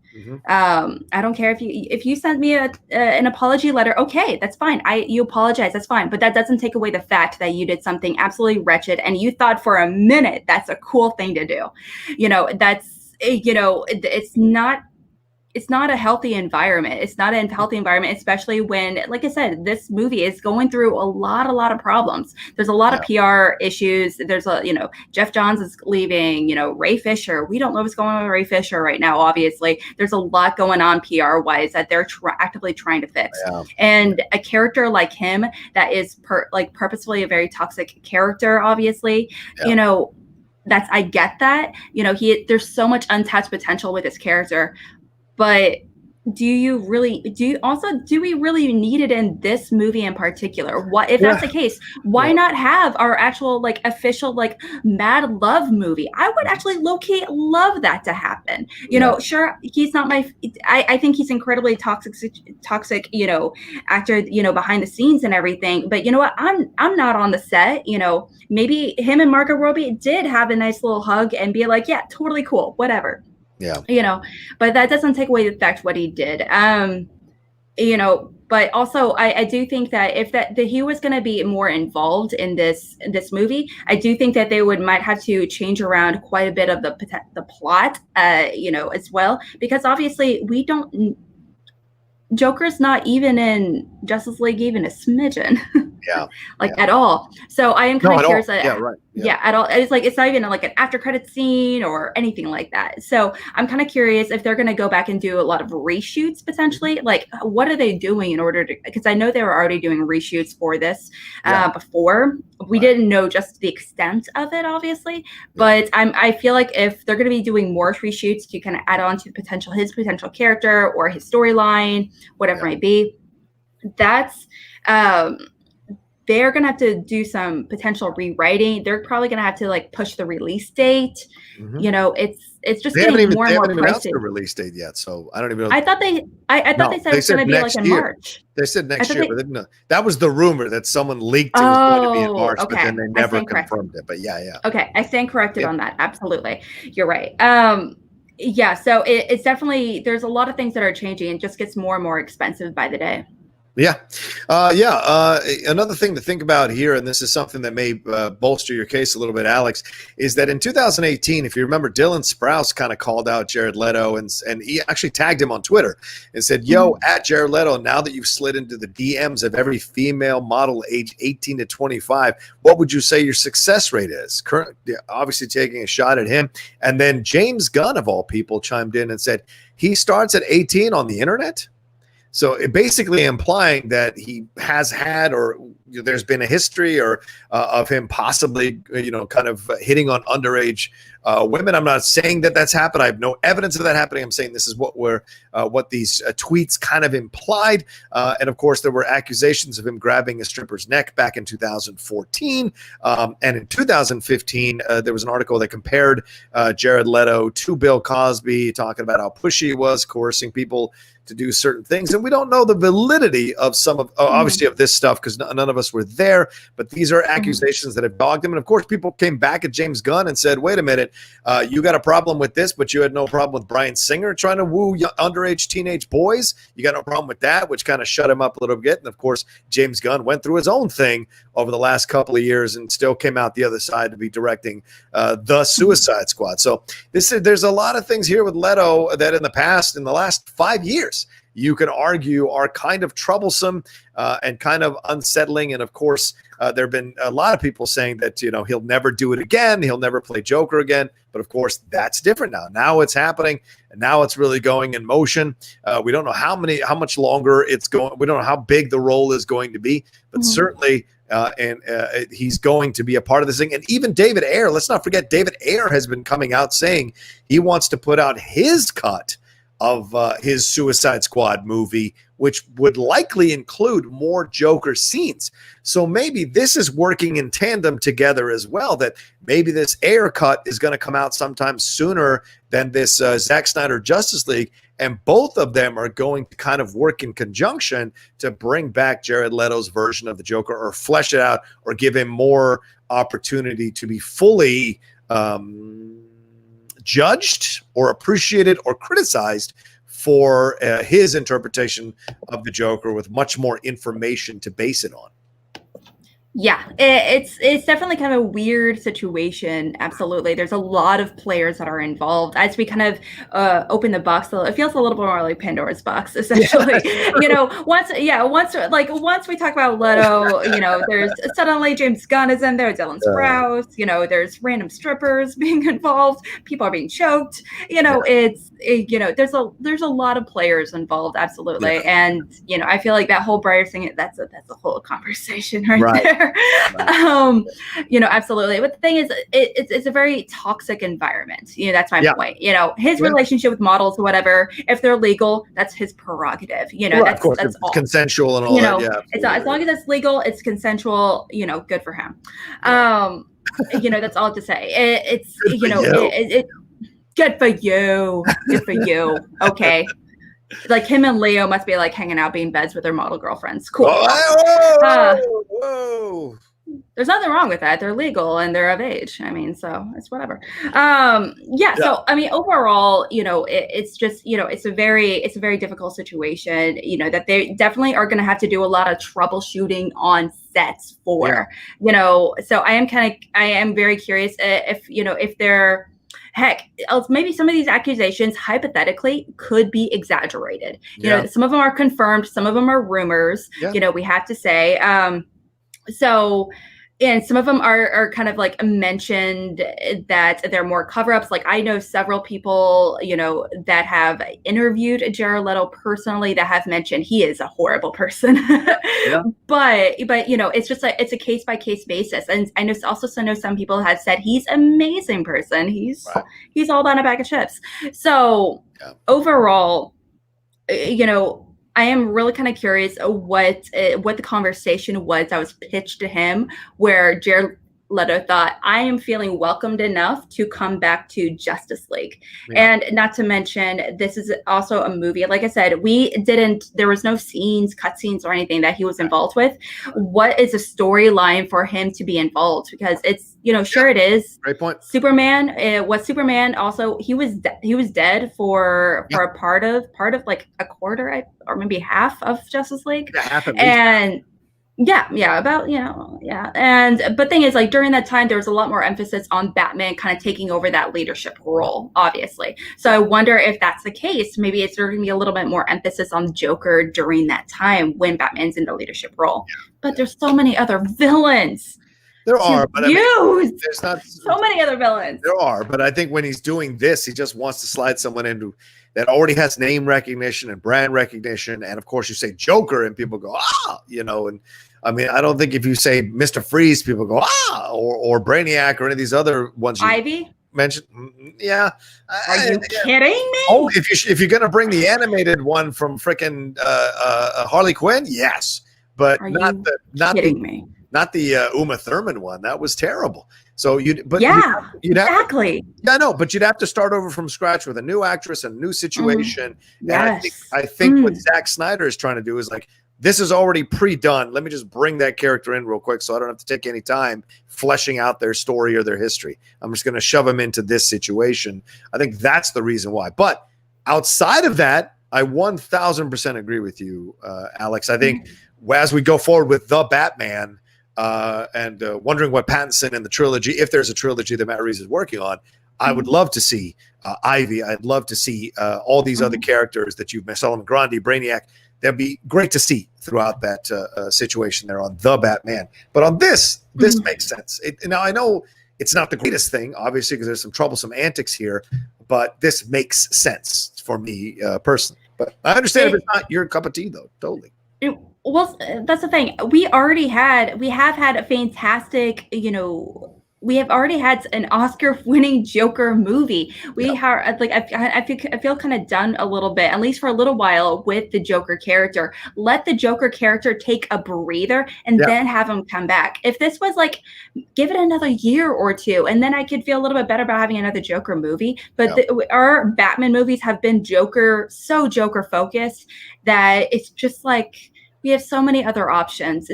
I don't care if you sent me an apology letter. Okay, that's fine. You apologize. That's fine. But that doesn't take away the fact that you did something absolutely wretched and you thought for a minute that's a cool thing to do. It's not a healthy environment. It's not a healthy environment, especially when, like I said, this movie is going through a lot of problems. There's a lot of PR issues. There's Jeff Johns is leaving, Ray Fisher. We don't know what's going on with Ray Fisher right now, obviously. There's a lot going on PR wise that they're actively trying to fix. Yeah. And a character like him that is purposefully a very toxic character, obviously, I get that, there's so much untapped potential with his character. But do we really need it in this movie in particular? If that's the case, why not have our actual official mad love movie? I would actually low-key love that to happen. Sure, he's not I think he's incredibly toxic, actor, behind the scenes and everything. But you know what? I'm not on the set. Maybe him and Margot Robbie did have a nice little hug and be like, yeah, totally cool, whatever. Yeah. But that doesn't take away the fact what he did. But also I do think that if that he was going to be more involved in this movie, I do think that they might have to change around quite a bit of the plot, as well, because obviously Joker's not even in Justice League even a smidgen. At all. So I am kind of curious. At all. It's not even an after credit scene or anything like that. So I'm kind of curious if they're going to go back and do a lot of reshoots potentially. What are they doing in order to? Because I know they were already doing reshoots for this before. We didn't know just the extent of it, obviously. But I feel like if they're going to be doing more reshoots to kind of add on to his potential character or his storyline, whatever it might be, that's. They're going to have to do some potential rewriting. They're probably going to have to push the release date. It's just getting more and more pricey. They haven't announced the release date yet, so I don't even know. I thought they said it's going to be in March. They said next year, but they didn't. That was the rumor that someone leaked it was going to be in March, but then they never confirmed it. But yeah. Okay, I stand corrected on that. Absolutely. You're right. So it's definitely, there's a lot of things that are changing. It just gets more and more expensive by the day. Another thing to think about here, and this is something that may bolster your case a little bit, Alex, is that in 2018, if you remember, Dylan Sprouse kind of called out Jared Leto and he actually tagged him on Twitter and said, at Jared Leto, now that you've slid into the DMs of every female model age 18 to 25, what would you say your success rate is? Obviously taking a shot at him. And then James Gunn, of all people, chimed in and said, he starts at 18 on the internet? So it basically implying that he has had, or there's been a history of him possibly, kind of hitting on underage women. I'm not saying that that's happened. I have no evidence of that happening. I'm saying this is what these tweets kind of implied. And of course, there were accusations of him grabbing a stripper's neck back in 2014. And in 2015, there was an article that compared Jared Leto to Bill Cosby, talking about how pushy he was, coercing people to do certain things. And we don't know the validity of some of, obviously, of this stuff because none of us were there. But these are accusations that have dogged him. And of course, people came back at James Gunn and said, wait a minute, You got a problem with this, but you had no problem with Bryan Singer trying to woo underage teenage boys. You got no problem with that, which kind of shut him up a little bit. And of course, James Gunn went through his own thing over the last couple of years and still came out the other side to be directing The Suicide Squad. So there's a lot of things here with Leto that in the last 5 years, you could argue are kind of troublesome and kind of unsettling. And of course, there have been a lot of people saying that, he'll never do it again. He'll never play Joker again. But of course, that's different now. Now it's happening, and now it's really going in motion. We don't know how much longer it's going. We don't know how big the role is going to be, but certainly he's going to be a part of this thing. And even David Ayer, let's not forget, David Ayer has been coming out saying he wants to put out his cut of his Suicide Squad movie, which would likely include more Joker scenes. So maybe this is working in tandem together as well, that maybe this Ayer cut is going to come out sometime sooner than this Zack Snyder Justice League, and both of them are going to kind of work in conjunction to bring back Jared Leto's version of the Joker, or flesh it out, or give him more opportunity to be fully judged or appreciated or criticized for his interpretation of the Joker, with much more information to base it on. Yeah, it's definitely kind of a weird situation. Absolutely. There's a lot of players that are involved. As we kind of open the box, it feels a little bit more like Pandora's box, essentially. Once we talk about Leto, there's suddenly James Gunn is in there, Dylan Sprouse, there's random strippers being involved, people are being choked. There's a lot of players involved, absolutely. And I feel like that whole Briar thing, that's a whole conversation right there. Right. Absolutely. But the thing is, it's a very toxic environment. That's my point. His relationship with models or whatever, if they're legal, that's his prerogative. That's, of course, that's all consensual and all that. Yeah, as long as it's legal, it's consensual. Good for him. That's all to say. It's good for you. Good for you. Okay. Like him and Leo must be like hanging out, being beds with their model girlfriends. Cool. Whoa. There's nothing wrong with that. They're legal and they're of age. So it's whatever. So overall, it's just, it's a very difficult situation, that they definitely are going to have to do a lot of troubleshooting on sets for, so I am very curious if they're, heck, maybe some of these accusations hypothetically could be exaggerated. Some of them are confirmed, some of them are rumors. We have to say. And some of them are kind of like mentioned that they're more cover-ups. Like I know several people, that have interviewed Jared Leto personally that have mentioned he is a horrible person. But it's just it's a case-by-case basis. And I know some people have said he's an amazing person. He's all about a bag of chips. So overall, I am really kind of curious what the conversation was that was pitched to him, where Jared Leto thought, I am feeling welcomed enough to come back to Justice League. And not to mention, this is also a movie. Like I said, there was no cutscenes or anything that he was involved with. What is a storyline for him to be involved? Because it's, sure it is. Great point. Superman was Superman. Also, he was dead for a part of like a quarter or maybe half of Justice League. Half at least. And but thing is, like during that time, there was a lot more emphasis on Batman kind of taking over that leadership role, obviously. So I wonder if that's the case. Maybe it's going to be a little bit more emphasis on Joker during that time when Batman's in the leadership role. But there's so many other villains. There are, but there's not so many other villains. There are, but I think when he's doing this, he just wants to slide someone into that already has name recognition and brand recognition. And of course, you say Joker, and people go, and I don't think if you say Mr. Freeze, people go, or Brainiac, or any of these other ones. Ivy? Mentioned, yeah. Are you kidding me? Oh, if you're gonna bring the animated one from frickin' Harley Quinn, yes, but not the Uma Thurman one. That was terrible. So you'd exactly. But you'd have to start over from scratch with a new actress and a new situation. Yes. And I think what Zack Snyder is trying to do is like this is already pre-done. Let me just bring that character in real quick so I don't have to take any time fleshing out their story or their history. I'm just going to shove them into this situation. I think that's the reason why. But outside of that, I 1000% agree with you, Alex. I think as we go forward with The Batman and wondering what Pattinson and the trilogy, if there's a trilogy that Matt Reeves is working on, I would love to see Ivy. I'd love to see all these other characters that you've mentioned, Solomon Grundy, Brainiac. That'd be great to see throughout that situation there on The Batman. But on this makes sense. Now, I know it's not the greatest thing, obviously, because there's some troublesome antics here, but this makes sense for me personally. But I understand if it's not your cup of tea, though. Totally. Well, that's the thing. We have had a fantastic, we have already had an Oscar-winning Joker movie. I feel kind of done a little bit, at least for a little while, with the Joker character. Let the Joker character take a breather and then have him come back. If this was like, give it another year or two, and then I could feel a little bit better about having another Joker movie. But our Batman movies have been Joker focused that it's just like we have so many other options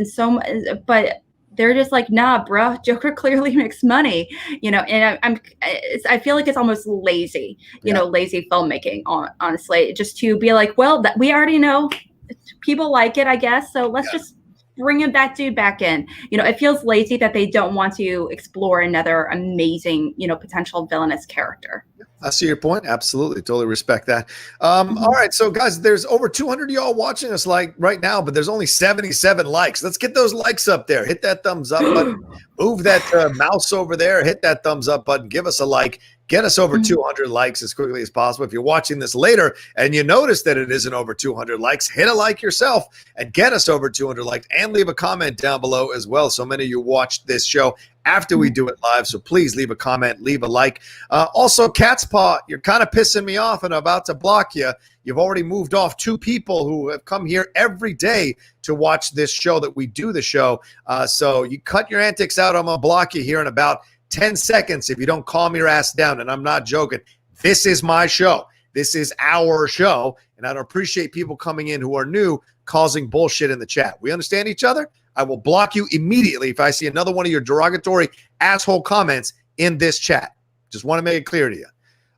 but they're just like, nah, bro, Joker clearly makes money, and I feel like it's almost lazy, lazy filmmaking, honestly, just to be like, well, we already know people like it, I guess. So let's just bring that dude back in. It feels lazy that they don't want to explore another amazing, potential villainous character. I see your point. Absolutely. Totally respect that. All right. So guys, there's over 200 of y'all watching us like right now, but there's only 77 likes. Let's get those likes up there. Hit that thumbs up button. Move that mouse over there. Hit that thumbs up button. Give us a like. Get us over 200 likes as quickly as possible. If you're watching this later and you notice that it isn't over 200 likes, hit a like yourself and get us over 200 likes, and leave a comment down below as well. So many of you watched this show after we do it live, so please leave a comment, leave a like. Also, Cat's Paw, you're kind of pissing me off and I'm about to block you. You've already moved off 2 people who have come here every day to watch this show that we do the show. So you cut your antics out. I'm going to block you here in about 10 seconds if you don't calm your ass down. And I'm not joking. This is my show. This is our show. And I don't appreciate people coming in who are new causing bullshit in the chat. We understand each other? I will block you immediately if I see another one of your derogatory asshole comments in this chat. Just want to make it clear to you.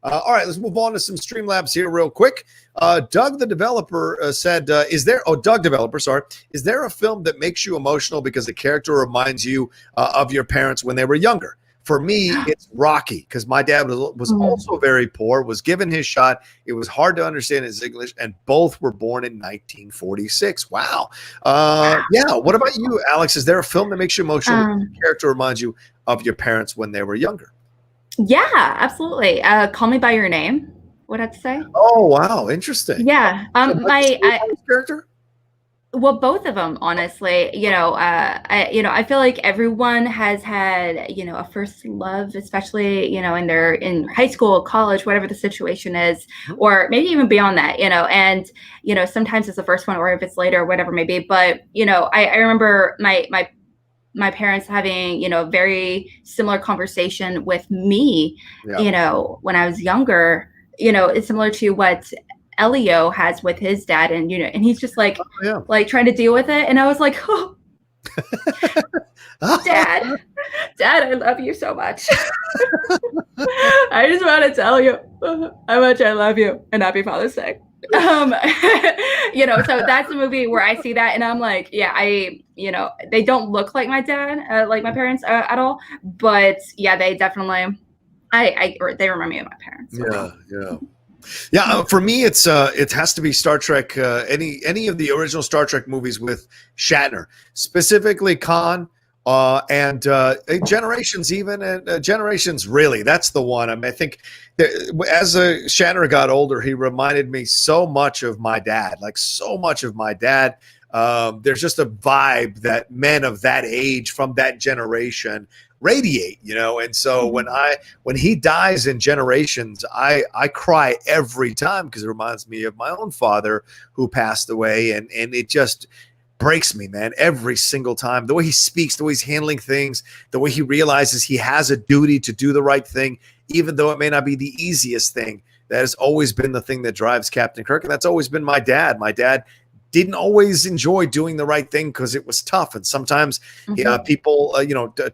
All right, let's move on to some Streamlabs here real quick. Doug, the developer, said, is there a film that makes you emotional because the character reminds you of your parents when they were younger? For me, it's Rocky, because my dad was also very poor, was given his shot. It was hard to understand his English, and both were born in 1946. Wow. Yeah. What about you, Alex? Is there a film that makes you emotional because the character reminds you of your parents when they were younger? Yeah, absolutely. Call Me by Your Name. What I'd say. Oh, wow. Interesting. Yeah. My character? Well, both of them, honestly. I feel like everyone has had, a first love, especially, in high school, college, whatever the situation is, or maybe even beyond that, and, sometimes it's the first one, or if it's later, whatever it may be. But, I remember my parents having, a very similar conversation with me, when I was younger. It's similar to what Elio has with his dad, and and he's just like trying to deal with it, and I was like, oh, dad, I love you so much. I just want to tell you how much I love you, and happy Father's Day. So that's the movie where I see that, and I'm like, they don't look like my dad, like my parents at all, but they definitely, they remind me of my parents. Yeah, for me, it has to be Star Trek. Any of the original Star Trek movies with Shatner, specifically Khan, and Generations, even and Generations. Really, that's the one. I mean, I think as Shatner got older, he reminded me so much of my dad. There's just a vibe that men of that age from that generation radiate, and so when he dies in Generations, I cry every time, because it reminds me of my own father who passed away, and it just breaks me, man, every single time. The way he speaks, the way he's handling things, the way he realizes he has a duty to do the right thing, even though it may not be the easiest thing. That has always been the thing that drives Captain Kirk, and that's always been my dad. My dad didn't always enjoy doing the right thing because it was tough. And sometimes people,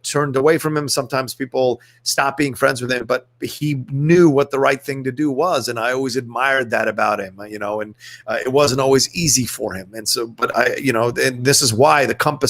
turned away from him. Sometimes people stopped being friends with him, but he knew what the right thing to do was. And I always admired that about him, and it wasn't always easy for him. And so, but and this is why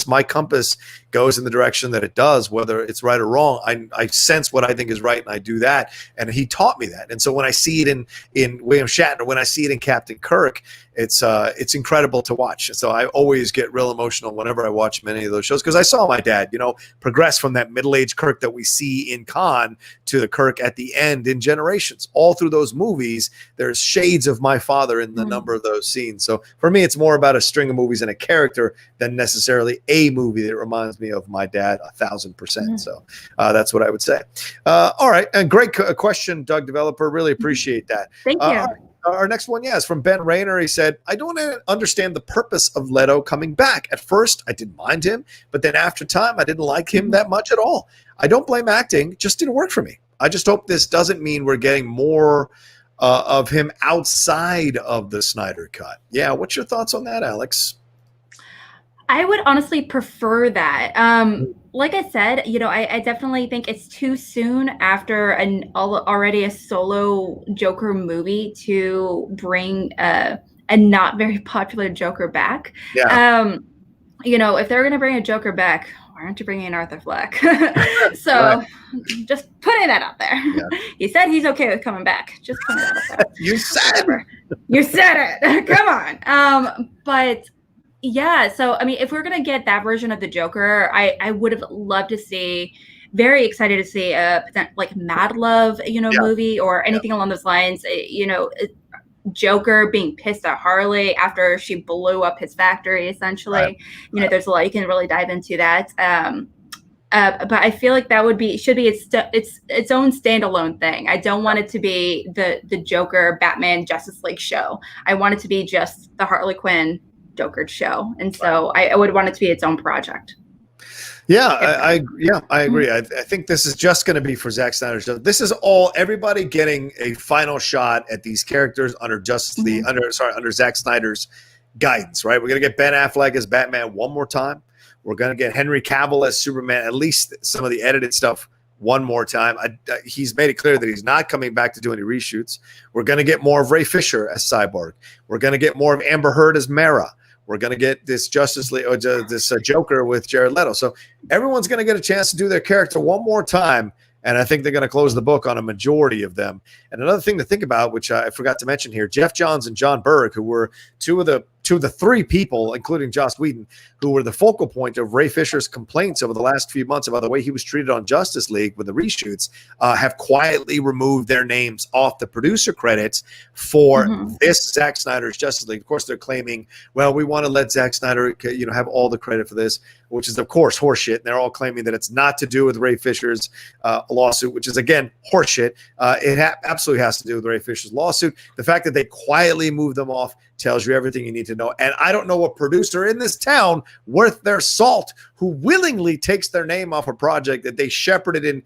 my compass goes in the direction that it does, whether it's right or wrong. I sense what I think is right and I do that. And he taught me that. And so when I see it in William Shatner, when I see it in Captain Kirk, it's incredible to watch. So I always get real emotional whenever I watch many of those shows, because I saw my dad, progress from that middle-aged Kirk that we see in Khan to the Kirk at the end in Generations. All through those movies, there's shades of my father in the number of those scenes. So for me, it's more about a string of movies and a character than necessarily a movie that reminds me of my dad 1,000%. So that's what I would say. All right. And great question, Doug Developer. Really appreciate that. Thank you. Our next one, is from Ben Rayner. He said, I don't understand the purpose of Leto coming back. At first, I didn't mind him, but then after time, I didn't like him that much at all. I don't blame acting, just didn't work for me. I just hope this doesn't mean we're getting more of him outside of the Snyder Cut. Yeah, what's your thoughts on that, Alex? I would honestly prefer that. Like I said, I definitely think it's too soon after already a solo Joker movie to bring a not very popular Joker back. Yeah. If they're going to bring a Joker back, why aren't you bringing in Arthur Fleck? So just putting that out there. Yeah. He said he's okay with coming back. Just putting that out there. You said it. Come on. But yeah, so I mean, if we're gonna get that version of the Joker, I would have loved to see, very excited to see a like Mad Love, movie or anything along those lines. Joker being pissed at Harley after she blew up his factory, essentially. There's a lot you can really dive into that. But I feel like that should be its own standalone thing. I don't want it to be the Joker Batman Justice League show. I want it to be just the Harley Quinn Joker show, and so I would want it to be its own project. Yeah, I agree. I think this is just going to be for Zack Snyder's. This is everybody getting a final shot at these characters under under Zack Snyder's guidance. Right, we're going to get Ben Affleck as Batman one more time. We're going to get Henry Cavill as Superman, at least some of the edited stuff, one more time. He's made it clear that he's not coming back to do any reshoots. We're going to get more of Ray Fisher as Cyborg. We're going to get more of Amber Heard as Mara. We're going to get this Justice League, this Joker with Jared Leto. So everyone's going to get a chance to do their character one more time, and I think they're going to close the book on a majority of them. And another thing to think about, which I forgot to mention here, Jeff Johns and John Berg, who were two of the three people, including Joss Whedon, who were the focal point of Ray Fisher's complaints over the last few months about the way he was treated on Justice League with the reshoots, have quietly removed their names off the producer credits for this Zack Snyder's Justice League. Of course, they're claiming, well, we want to let Zack Snyder, have all the credit for this, which is, of course, horseshit. And they're all claiming that it's not to do with Ray Fisher's lawsuit, which is, again, horseshit. It absolutely has to do with Ray Fisher's lawsuit. The fact that they quietly moved them off tells you everything you need to know. And I don't know a producer in this town worth their salt who willingly takes their name off a project that they shepherded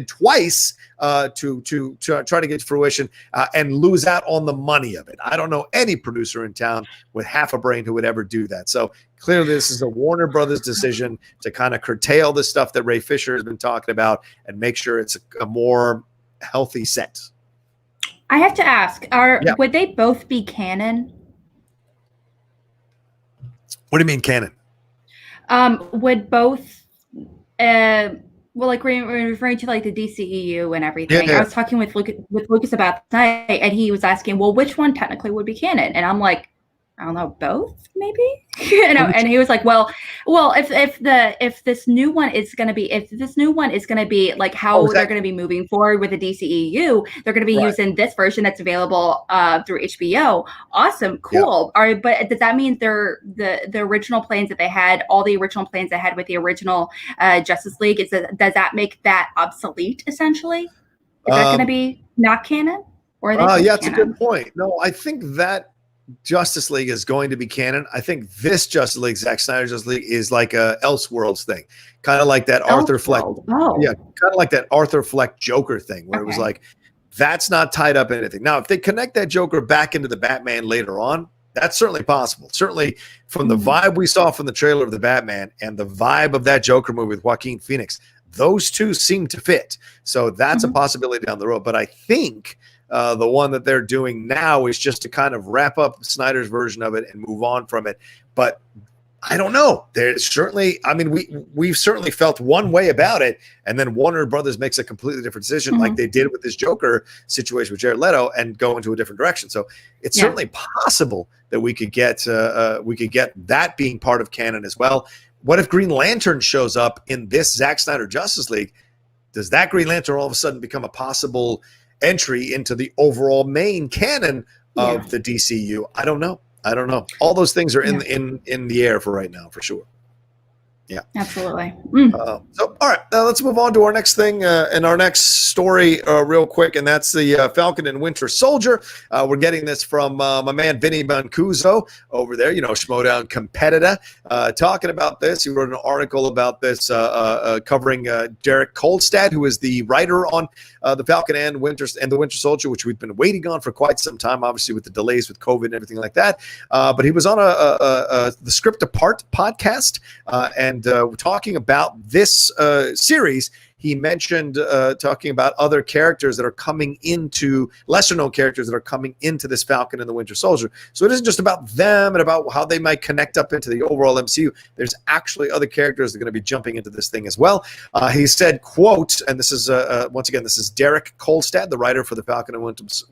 twice to try to get to fruition and lose out on the money of it. I don't know any producer in town with half a brain who would ever do that. So clearly this is a Warner Brothers decision to kind of curtail the stuff that Ray Fisher has been talking about and make sure it's a more healthy set. I have to ask, would they both be canon? What do you mean canon? Would both, we're referring to like the DCEU and everything. I was talking with Lucas about tonight, and he was asking, well, which one technically would be canon? And I'm like, I don't know, both maybe. And he was like, well, if this new one is going to be like how they're going to be moving forward with the DCEU, they're going to be using this version that's available through HBO. Awesome, cool. Yeah. But does that mean the original plans that they had, all the original plans they had with the original Justice League, does that make that obsolete essentially? Is that going to be not canon? Or that's a good point. No, I think that Justice League is going to be canon. I think this Justice League, Zack Snyder's Justice League, is like a Elseworlds thing, kind of like that Arthur Fleck. Yeah, kind of like that Arthur Fleck Joker thing, where it was like, that's not tied up in anything. Now, if they connect that Joker back into the Batman later on, That's certainly possible. Certainly from the vibe we saw from the trailer of the Batman and the vibe of that Joker movie with Joaquin Phoenix, those two seem to fit. So that's a possibility down the road. But I think the one that they're doing now is just to kind of wrap up Snyder's version of it and move on from it. But I don't know. There's certainly, I mean, we've certainly felt one way about it, and then Warner Brothers makes a completely different decision, like they did with this Joker situation with Jared Leto, and go into a different direction. So it's certainly possible that we could get that being part of canon as well. What if Green Lantern shows up in this Zack Snyder Justice League? Does that Green Lantern all of a sudden become a possible entry into the overall main canon of the DCU? I don't know. All those things are in the air for right now, for sure. Yeah, absolutely. So, all right, let's move on to our next thing and our next story real quick, and that's the Falcon and Winter Soldier. We're getting this from my man Vinny Mancuso over there, Schmodown competitor, talking about this. He wrote an article about this covering Derek Kolstad, who is the writer on the Falcon and the Winter Soldier, which we've been waiting on for quite some time, obviously with the delays with COVID and everything like that. But he was on the Script Apart podcast, and talking about this series. He mentioned talking about other characters that are coming into, lesser-known characters that are coming into this Falcon and the Winter Soldier. So it isn't just about them and about how they might connect up into the overall MCU. There's actually other characters that are going to be jumping into this thing as well. He said, quote, and this is, once again, this is Derek Kolstad, the writer for the Falcon and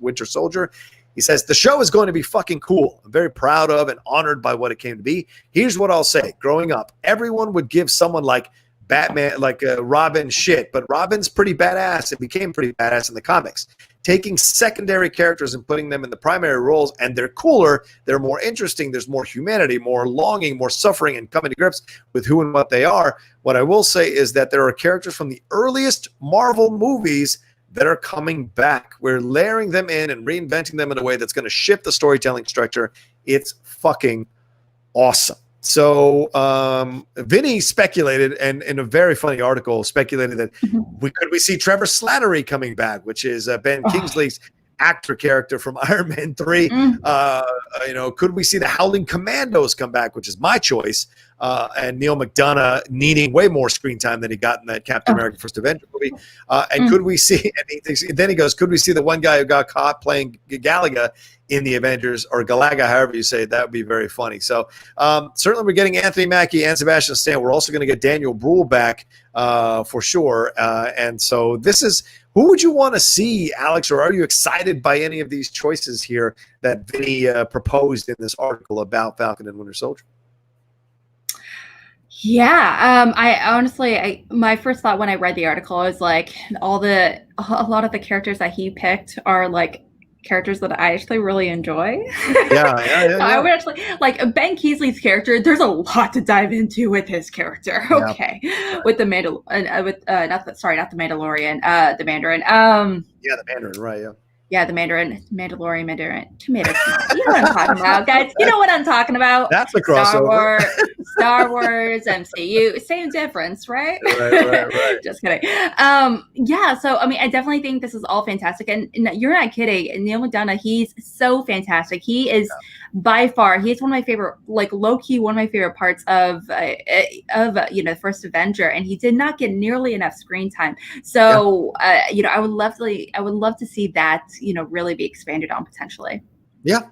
Winter Soldier. He says, the show is going to be fucking cool. I'm very proud of and honored by what it came to be. Here's what I'll say. Growing up, everyone would give someone like Batman, like Robin shit, but Robin's pretty badass and became pretty badass in the comics. Taking secondary characters and putting them in the primary roles, and they're cooler, they're more interesting, there's more humanity, more longing, more suffering, and coming to grips with who and what they are. What I will say is that there are characters from the earliest Marvel movies that are coming back. We're layering them in and reinventing them in a way that's going to shift the storytelling structure. It's fucking awesome. So Vinny speculated, and in a very funny article, speculated that we see Trevor Slattery coming back, which is Ben Kingsley's actor character from Iron Man 3. Could we see the Howling Commandos come back, which is my choice, and Neil McDonough needing way more screen time than he got in that Captain America First Avenger movie. And could we see, then he goes, could we see the one guy who got caught playing Galaga in the Avengers, or Galaga, however you say it? That would be very funny. So certainly we're getting Anthony Mackie and Sebastian Stan. We're also going to get Daniel Bruhl back for sure. And so this is, who would you want to see, Alex, or are you excited by any of these choices here that Vinny proposed in this article about Falcon and Winter Soldier? Yeah, I honestly, my first thought when I read the article was like, a lot of the characters that he picked are like characters that I actually really enjoy. Yeah. I would actually like Ben Kingsley's character. There's a lot to dive into with his character. Okay, with the not the Mandalorian, the Mandarin. The Mandarin, right? Yeah. Yeah, the Mandalorian, tomato. You know what I'm talking about, guys. You know what I'm talking about. That's a crossover. Star Wars, MCU, same difference, right? Right. Just kidding. Yeah, so I mean, I definitely think this is all fantastic, and you're not kidding. Neil McDonough, he's so fantastic. He is by far, he's one of my favorite, like low key, one of my favorite parts of the First Avenger, and he did not get nearly enough screen time. So I would love to see that really be expanded on potentially. Yeah,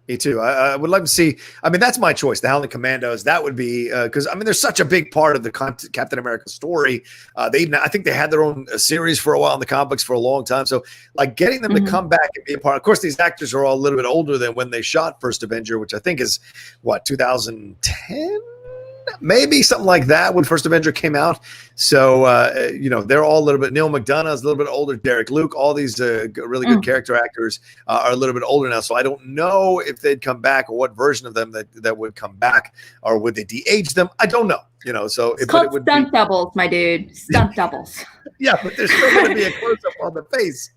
me too. I would love to see. I mean, that's my choice. The Howling Commandos. That would be because I mean, they're such a big part of the Captain America story. I think they had their own series for a while in the comics for a long time. So, like, getting them to come back and be a part. Of course, these actors are all a little bit older than when they shot First Avenger, which I think is 2010. Maybe something like that when First Avenger came out. So, they're all a little bit, Neil McDonough is a little bit older, Derek Luke, all these really good character actors are a little bit older now. So I don't know if they'd come back or what version of them that would come back, or would they de-age them? I don't know. So it's called stunt doubles, my dude. Stunt doubles. Yeah, but there's still going to be a close-up on the face.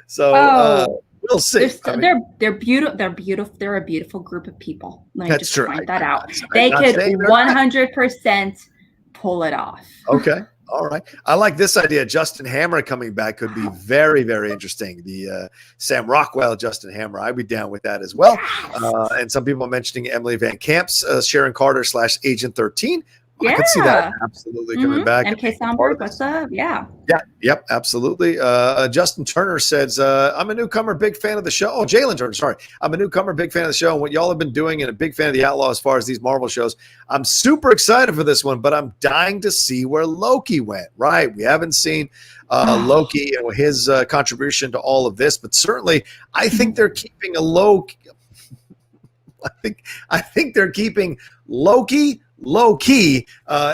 So, we'll see. They're beautiful. They're beautiful. They're a beautiful group of people. Let me just point that out. They could 100% pull it off. Okay. All right. I like this idea. Justin Hammer coming back could be very, very interesting. The Sam Rockwell, Justin Hammer. I'd be down with that as well. Yes. And some people are mentioning Emily Van Camp's Sharon Carter / Agent 13. Yeah. I could see that absolutely coming back. MK Soundberg, what's up? Yeah. Yeah. Yep. Absolutely. Justin Turner says, I'm a newcomer, big fan of the show. Oh, Jalen Turner. Sorry. I'm a newcomer, big fan of the show. And what y'all have been doing, and a big fan of the Outlaw as far as these Marvel shows. I'm super excited for this one, but I'm dying to see where Loki went. Right. We haven't seen Loki and his contribution to all of this, but certainly I think they're keeping a low. I think they're keeping Loki low key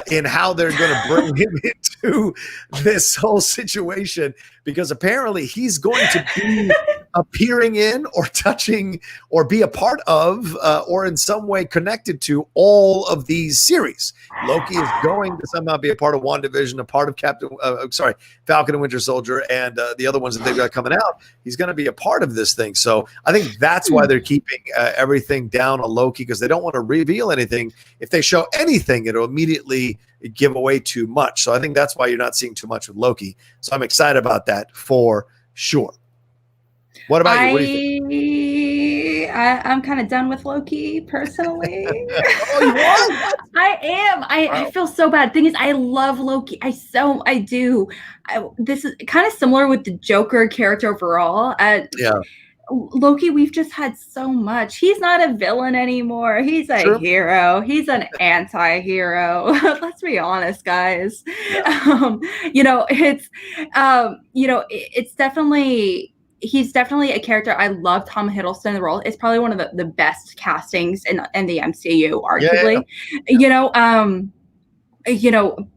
in how they're going to bring him into this whole situation, because apparently he's going to be appearing in or touching or be a part of or in some way connected to all of these series. Loki is going to somehow be a part of WandaVision, a part of Falcon and Winter Soldier, and the other ones that they've got coming out. He's going to be a part of this thing. So I think that's why they're keeping everything down on Loki, because they don't want to reveal anything. If they show anything, it'll immediately give away too much. So I think that's why you're not seeing too much with Loki. So I'm excited about that for sure. What about you? What do you think? I'm kind of done with Loki personally. Oh, you are? I am. I feel so bad. Thing is, I love Loki. I do. This is kind of similar with the Joker character overall. Yeah. Loki, we've just had so much. He's not a villain anymore. He's a hero. He's an anti-hero. Let's be honest, guys. Yeah. It's definitely, he's definitely a character. I love Tom Hiddleston in the role. It's probably one of the best castings in the MCU, arguably.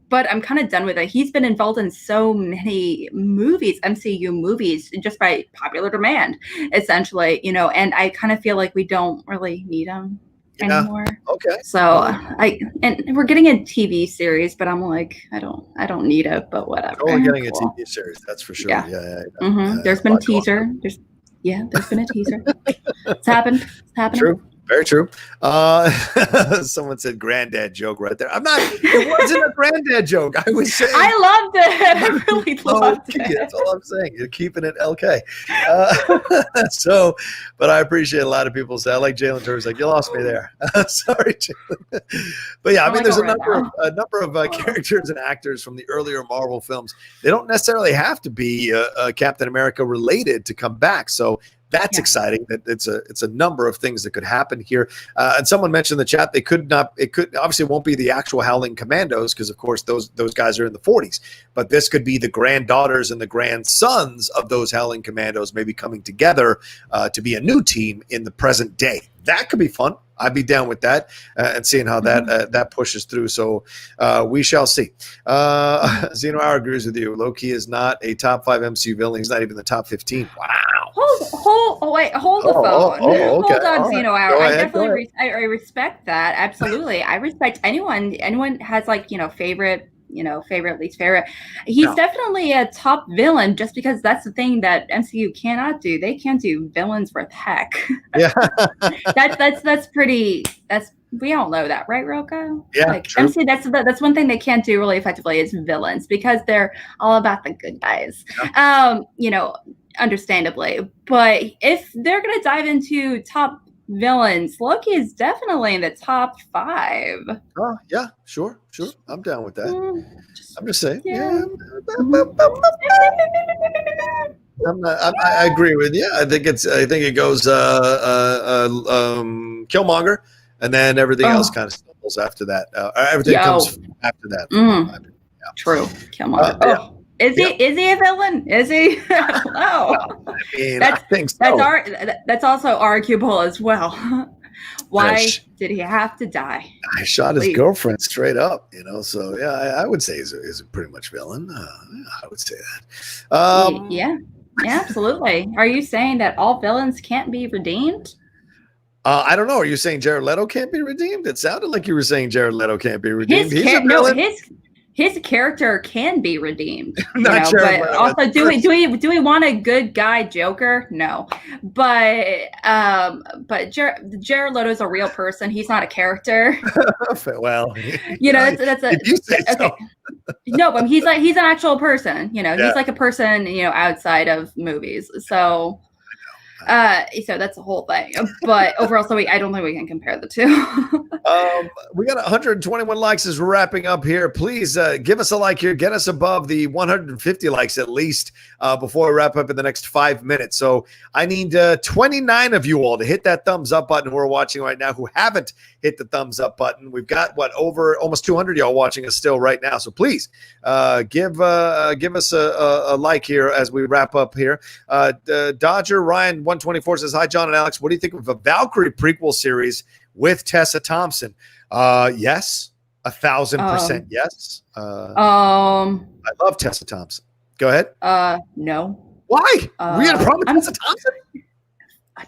But I'm kind of done with it. He's been involved in so many movies, MCU movies, just by popular demand, essentially, and I kind of feel like we don't really need him anymore. Okay. So and we're getting a TV series, but I'm like, I don't need it, but whatever. Oh, we're getting a TV series, that's for sure. Yeah. There's been a teaser. There's been a teaser. It's happened. It's happening. True. Very true. Someone said granddad joke right there. It wasn't a granddad joke. I was saying. I loved it. I really loved it. That's all I'm saying. You're keeping it LK. But I appreciate a lot of people say, I like Jalen Turner's like, you lost me there. Sorry, Jalen. But yeah, I mean, there's a number of characters and actors from the earlier Marvel films. They don't necessarily have to be Captain America related to come back. So that's exciting. That it's a number of things that could happen here. And someone mentioned in the chat it obviously won't be the actual Howling Commandos, because of course those guys are in the 40s. But this could be the granddaughters and the grandsons of those Howling Commandos maybe coming together to be a new team in the present day. That could be fun. I'd be down with that and seeing how that pushes through. So we shall see. Zeno Hour agrees with you. Loki is not a top 5 MCU villain. He's not even the top 15. Wow. Hold the phone. Okay. Hold on, Zeno Hour. I definitely I respect that. Absolutely. I respect anyone has favorite, least favorite. He's definitely a top villain, just because that's the thing that MCU cannot do. They can't do villains worth heck. Yeah. We all know that, right, Rocha? Yeah. True. MC, that's one thing they can't do really effectively is villains, because they're all about the good guys. Yeah. Understandably. But if they're gonna dive into top villains, Loki is definitely in the top 5. Oh yeah, sure. I'm down with that. I'm just saying. Yeah. I agree with you. I think it goes Killmonger, and then everything else kind of stumbles after that. Everything comes after that. Yeah. True. Killmonger. Is he a villain? Is he? No. I think so. That's also arguable as well. Why did he have to die? I shot his girlfriend straight up, So yeah, I would say he's pretty much villain. I would say that. Yeah, absolutely. Are you saying that all villains can't be redeemed? I don't know. Are you saying Jared Leto can't be redeemed? It sounded like you were saying Jared Leto can't be redeemed. He's a villain. his character can be redeemed, Not sure, but also do we want a good guy Joker? No, but Jared Leto is a real person. He's not a character. Well, that's a if you say okay. So. No, but he's an actual person. He's like a person, outside of movies. So. So that's the whole thing. But overall, I don't think we can compare the two. We got 121 likes as we're wrapping up here. Please give us a like here. Get us above the 150 likes at least before we wrap up in the next 5 minutes. So I need 29 of you all to hit that thumbs up button who are watching right now who haven't hit the thumbs up button. We've got over almost 200 y'all watching us still right now. So please give us a like here as we wrap up here. Dodger Ryan 124 says, "Hi John and Alex. What do you think of a Valkyrie prequel series with Tessa Thompson?" Yes, 1,000% yes. I love Tessa Thompson. Go ahead. No. Why? We had a problem with Tessa Thompson?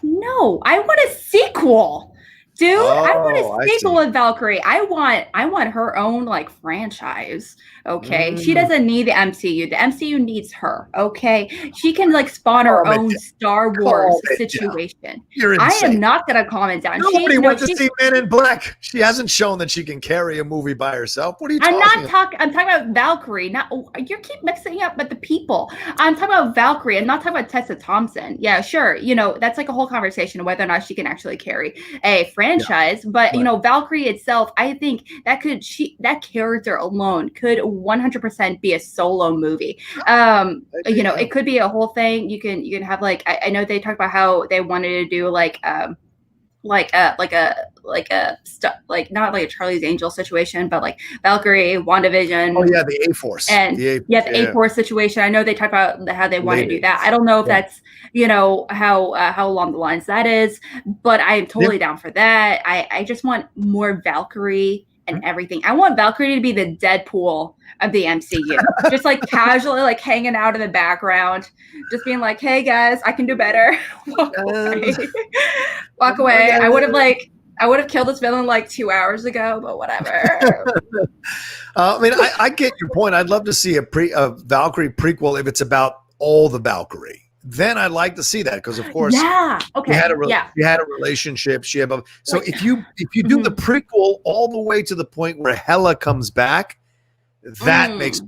No, I want a sequel. Dude, I want a sequel with Valkyrie. I want her own franchise. Okay. She doesn't need the MCU. The MCU needs her. Okay. She can spawn her own Star Wars situation. I am not gonna calm it down. Nobody went to see Men in Black. She hasn't shown that she can carry a movie by herself. What are you talking about? I'm talking about Valkyrie. You keep mixing up with the people. I'm talking about Valkyrie. I'm not talking about Tessa Thompson. Yeah, sure. That's a whole conversation of whether or not she can actually carry a franchise. Yeah. But Valkyrie itself, I think that character alone could 100% be a solo movie. It could be a whole thing. You can have I know they talked about how they wanted to do not like a Charlie's Angel situation, but Valkyrie, WandaVision. Oh yeah, the A-Force. And the A-Force situation. I know they talked about how they want to do that. I don't know if that's how along the lines that is, but I am totally down for that. I just want more Valkyrie and everything. I want Valkyrie to be the Deadpool of the MCU, just casually hanging out in the background, just being like, "Hey guys, I can do better." Walk away. I would have killed this villain 2 hours ago, but whatever. I get your point. I'd love to see a Valkyrie prequel if it's about all the Valkyrie. Then I'd like to see that because, of course, okay, you had a relationship. So if you do the prequel all the way to the point where Hela comes back, that makes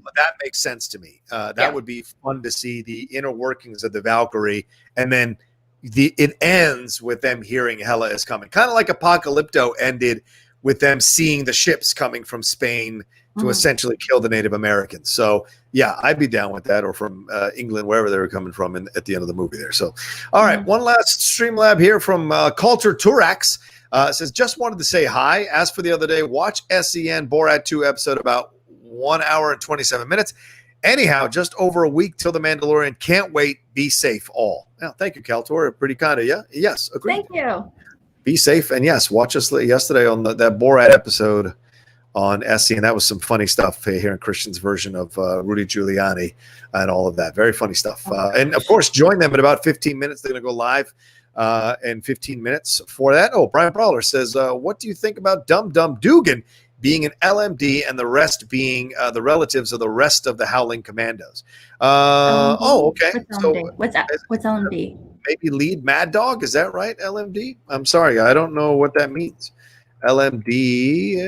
sense to me. That would be fun to see the inner workings of the Valkyrie, and then it ends with them hearing Hela is coming, kind of like Apocalypto ended with them seeing the ships coming from Spain to essentially kill the Native Americans. So yeah, I'd be down with that, or from England, wherever they were coming from at the end of the movie there. So, all right, one last Streamlab here from Culture Turax. Says, just wanted to say hi. As for the other day, watch SEN Borat 2 episode about 1 hour and 27 minutes. Anyhow, just over a week till The Mandalorian. Can't wait. Be safe all. Well, thank you, Kaltor. Pretty kind of you. Yes, agreed. Thank you. Be safe. And yes, watch us yesterday on that Borat episode on SEN. That was some funny stuff here in Christian's version of Rudy Giuliani and all of that. Very funny stuff. And, of course, join them in about 15 minutes. They're going to go live in 15 minutes for that. Oh, Brian Brawler says, what do you think about Dum Dum Dugan being an LMD and the rest being the relatives of the rest of the Howling Commandos? Okay. What's LMD? Maybe lead Mad Dog? Is that right, LMD? I'm sorry. I don't know what that means. LMD.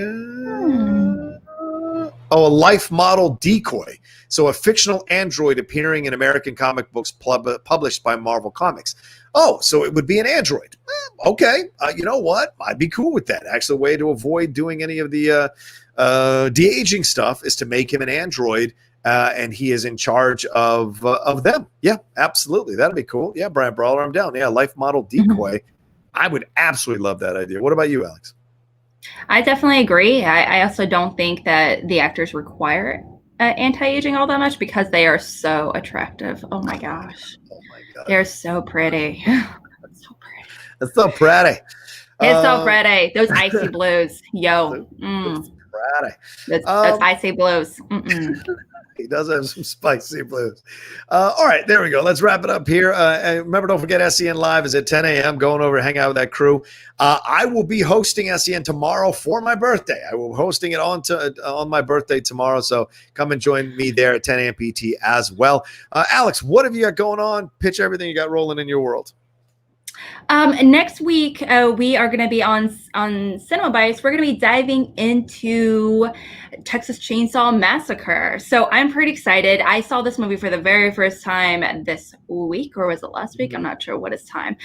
A life model decoy. So a fictional android appearing in American comic books published by Marvel Comics. Oh, so it would be an android. Okay. You know what? I'd be cool with that. Actually, a way to avoid doing any of the de-aging stuff is to make him an android, and he is in charge of them. Yeah, absolutely. That'd be cool. Yeah, Brian Brawler, I'm down. Yeah, life model decoy. I would absolutely love that idea. What about you, Alex? I definitely agree. I also don't think that the actors require anti-aging all that much because they are so attractive. Oh my gosh. Oh my God. They're so pretty. It's so pretty. It's so pretty. Those icy blues. Yo. Pretty. Those icy blues. He does have some spicy blues. All right, there we go. Let's wrap it up here. And remember, don't forget, SEN Live is at 10 a.m. Going over, hang out with that crew. I will be hosting SEN tomorrow for my birthday. I will be hosting it on my birthday tomorrow. So come and join me there at 10 a.m. PT as well. Alex, what have you got going on? Pitch everything you got rolling in your world. Next week, we are going to be on Cinema Bites. We're going to be diving into Texas Chainsaw Massacre. So I'm pretty excited. I saw this movie for the very first time this week, or was it last week? I'm not sure what is time.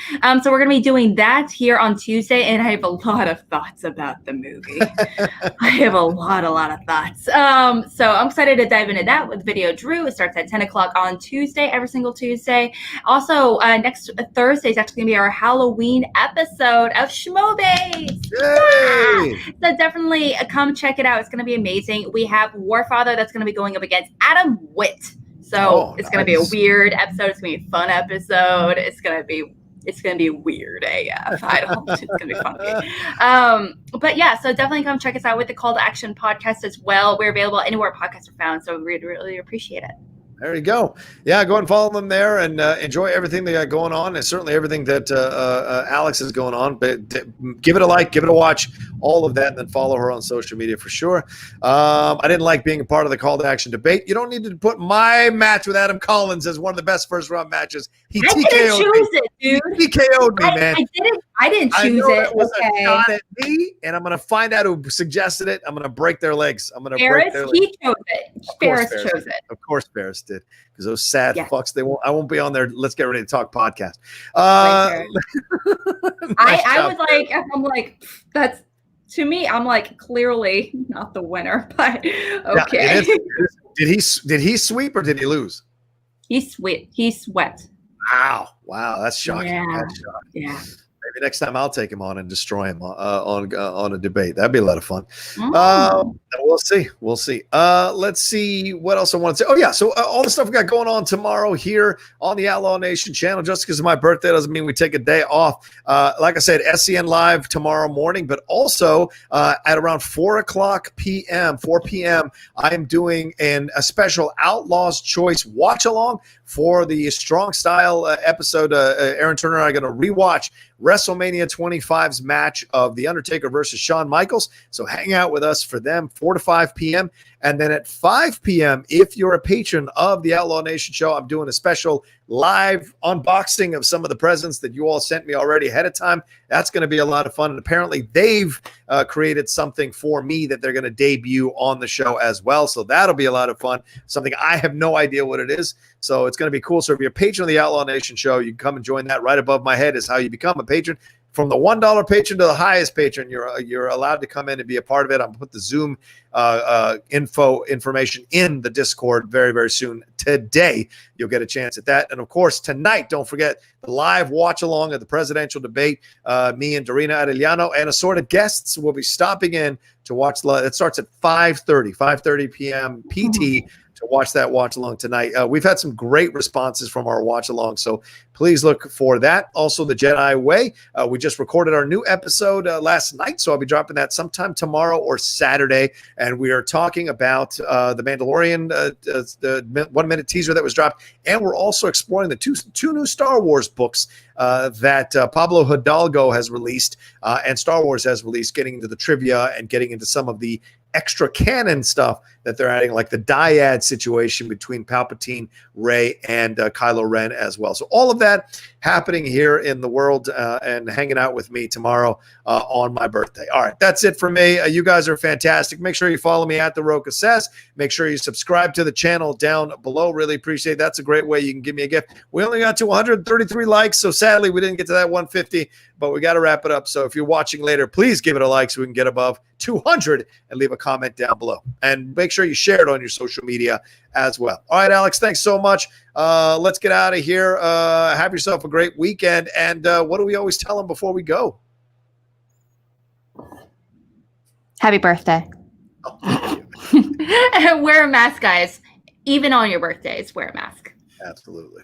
So we're going to be doing that here on Tuesday, and I have a lot of thoughts about the movie. I have a lot of thoughts. So I'm excited to dive into that with Video Drew. It starts at 10 o'clock on Tuesday, every single Tuesday. Also, next Thursday is actually going to be our Halloween episode of Schmobates. Yay! So definitely come check it out. It's going to be amazing. We have Warfather that's going to be going up against Adam Witt. So it's going to be a weird episode. It's going to be a fun episode. It's going to be weird AF. I don't think it's going to be funky. But yeah, so definitely come check us out with the Call to Action podcast as well. We're available anywhere podcasts are found. So we'd really appreciate it. There you go. Yeah, go and follow them there and enjoy everything they got going on, and certainly everything that Alex is going on. But give it a like, give it a watch, all of that, and then follow her on social media for sure. I didn't like being a part of the Call to Action debate. You don't need to put my match with Adam Collins as one of the best first round matches. I didn't choose it, dude. He TKO'd me, man. I didn't choose it. That was a shot at me, and I'm going to find out who suggested it. I'm going to break their legs. I'm going to break their legs. He chose it. Ferris chose it. Of course, Ferris did, because those sad fucks. I won't be on there. Let's get ready to talk podcast. I was like, I'm like, that's to me. I'm like, clearly not the winner, but okay. Did he sweep or did he lose? He swept. Wow, that's shocking. Yeah. That's shocking. Yeah. Maybe next time I'll take him on and destroy him on a debate. That'd be a lot of fun. We'll see. Let's see what else I want to say. Oh yeah, so all the stuff we got going on tomorrow here on the Outlaw Nation channel. Just because of my birthday doesn't mean we take a day off. Like I said, SEN Live tomorrow morning, but also at around 4 p.m. I am doing a special Outlaw's Choice watch along for the Strong Style episode. Aaron Turner and I are going to rewatch WrestleMania 25's match of The Undertaker versus Shawn Michaels. So hang out with us for them, 4 to 5 p.m. And then at 5 p.m., if you're a patron of the Outlaw Nation show, I'm doing a special live unboxing of some of the presents that you all sent me already ahead of time. That's going to be a lot of fun. And apparently they've created something for me that they're going to debut on the show as well. So that'll be a lot of fun. Something I have no idea what it is. So it's going to be cool. So if you're a patron of the Outlaw Nation show, you can come and join that. Right above my head is how you become a patron. From the $1 patron to the highest patron, you're allowed to come in and be a part of it. I'm going to put the Zoom information in the Discord very, very soon today. You'll get a chance at that. And of course, tonight, don't forget the live watch along of the presidential debate. Me and Dorina Arellano and assorted guests will be stopping in to watch. It starts at 5:30 p.m. PT. To watch that watch along tonight. We've had some great responses from our watch along, so please look for that. Also, the Jedi Way. We just recorded our new episode last night, so I'll be dropping that sometime tomorrow or Saturday. And we are talking about the Mandalorian, the 1 minute teaser that was dropped, and we're also exploring the two new Star Wars books that Pablo Hidalgo has released and Star Wars has released, getting into the trivia and getting into some of the extra canon stuff that they're adding, like the dyad situation between Palpatine, Rey, and Kylo Ren as well. So all of that happening here in the world and hanging out with me tomorrow on my birthday. All right, that's it for me. You guys are fantastic. Make sure you follow me at The Rocha Says. Make sure you subscribe to the channel down below. Really appreciate it. That's a great way you can give me a gift. We only got to 133 likes, so sadly we didn't get to that 150, but we got to wrap it up. So if you're watching later, please give it a like so we can get above 200 and leave a comment down below. And make sure you share it on your social media as well. All right, Alex, thanks so much. Let's get out of here. Have yourself a great weekend. And what do we always tell them before we go? Happy birthday. Oh, thank you. Wear a mask, guys. Even on your birthdays, wear a mask. Absolutely.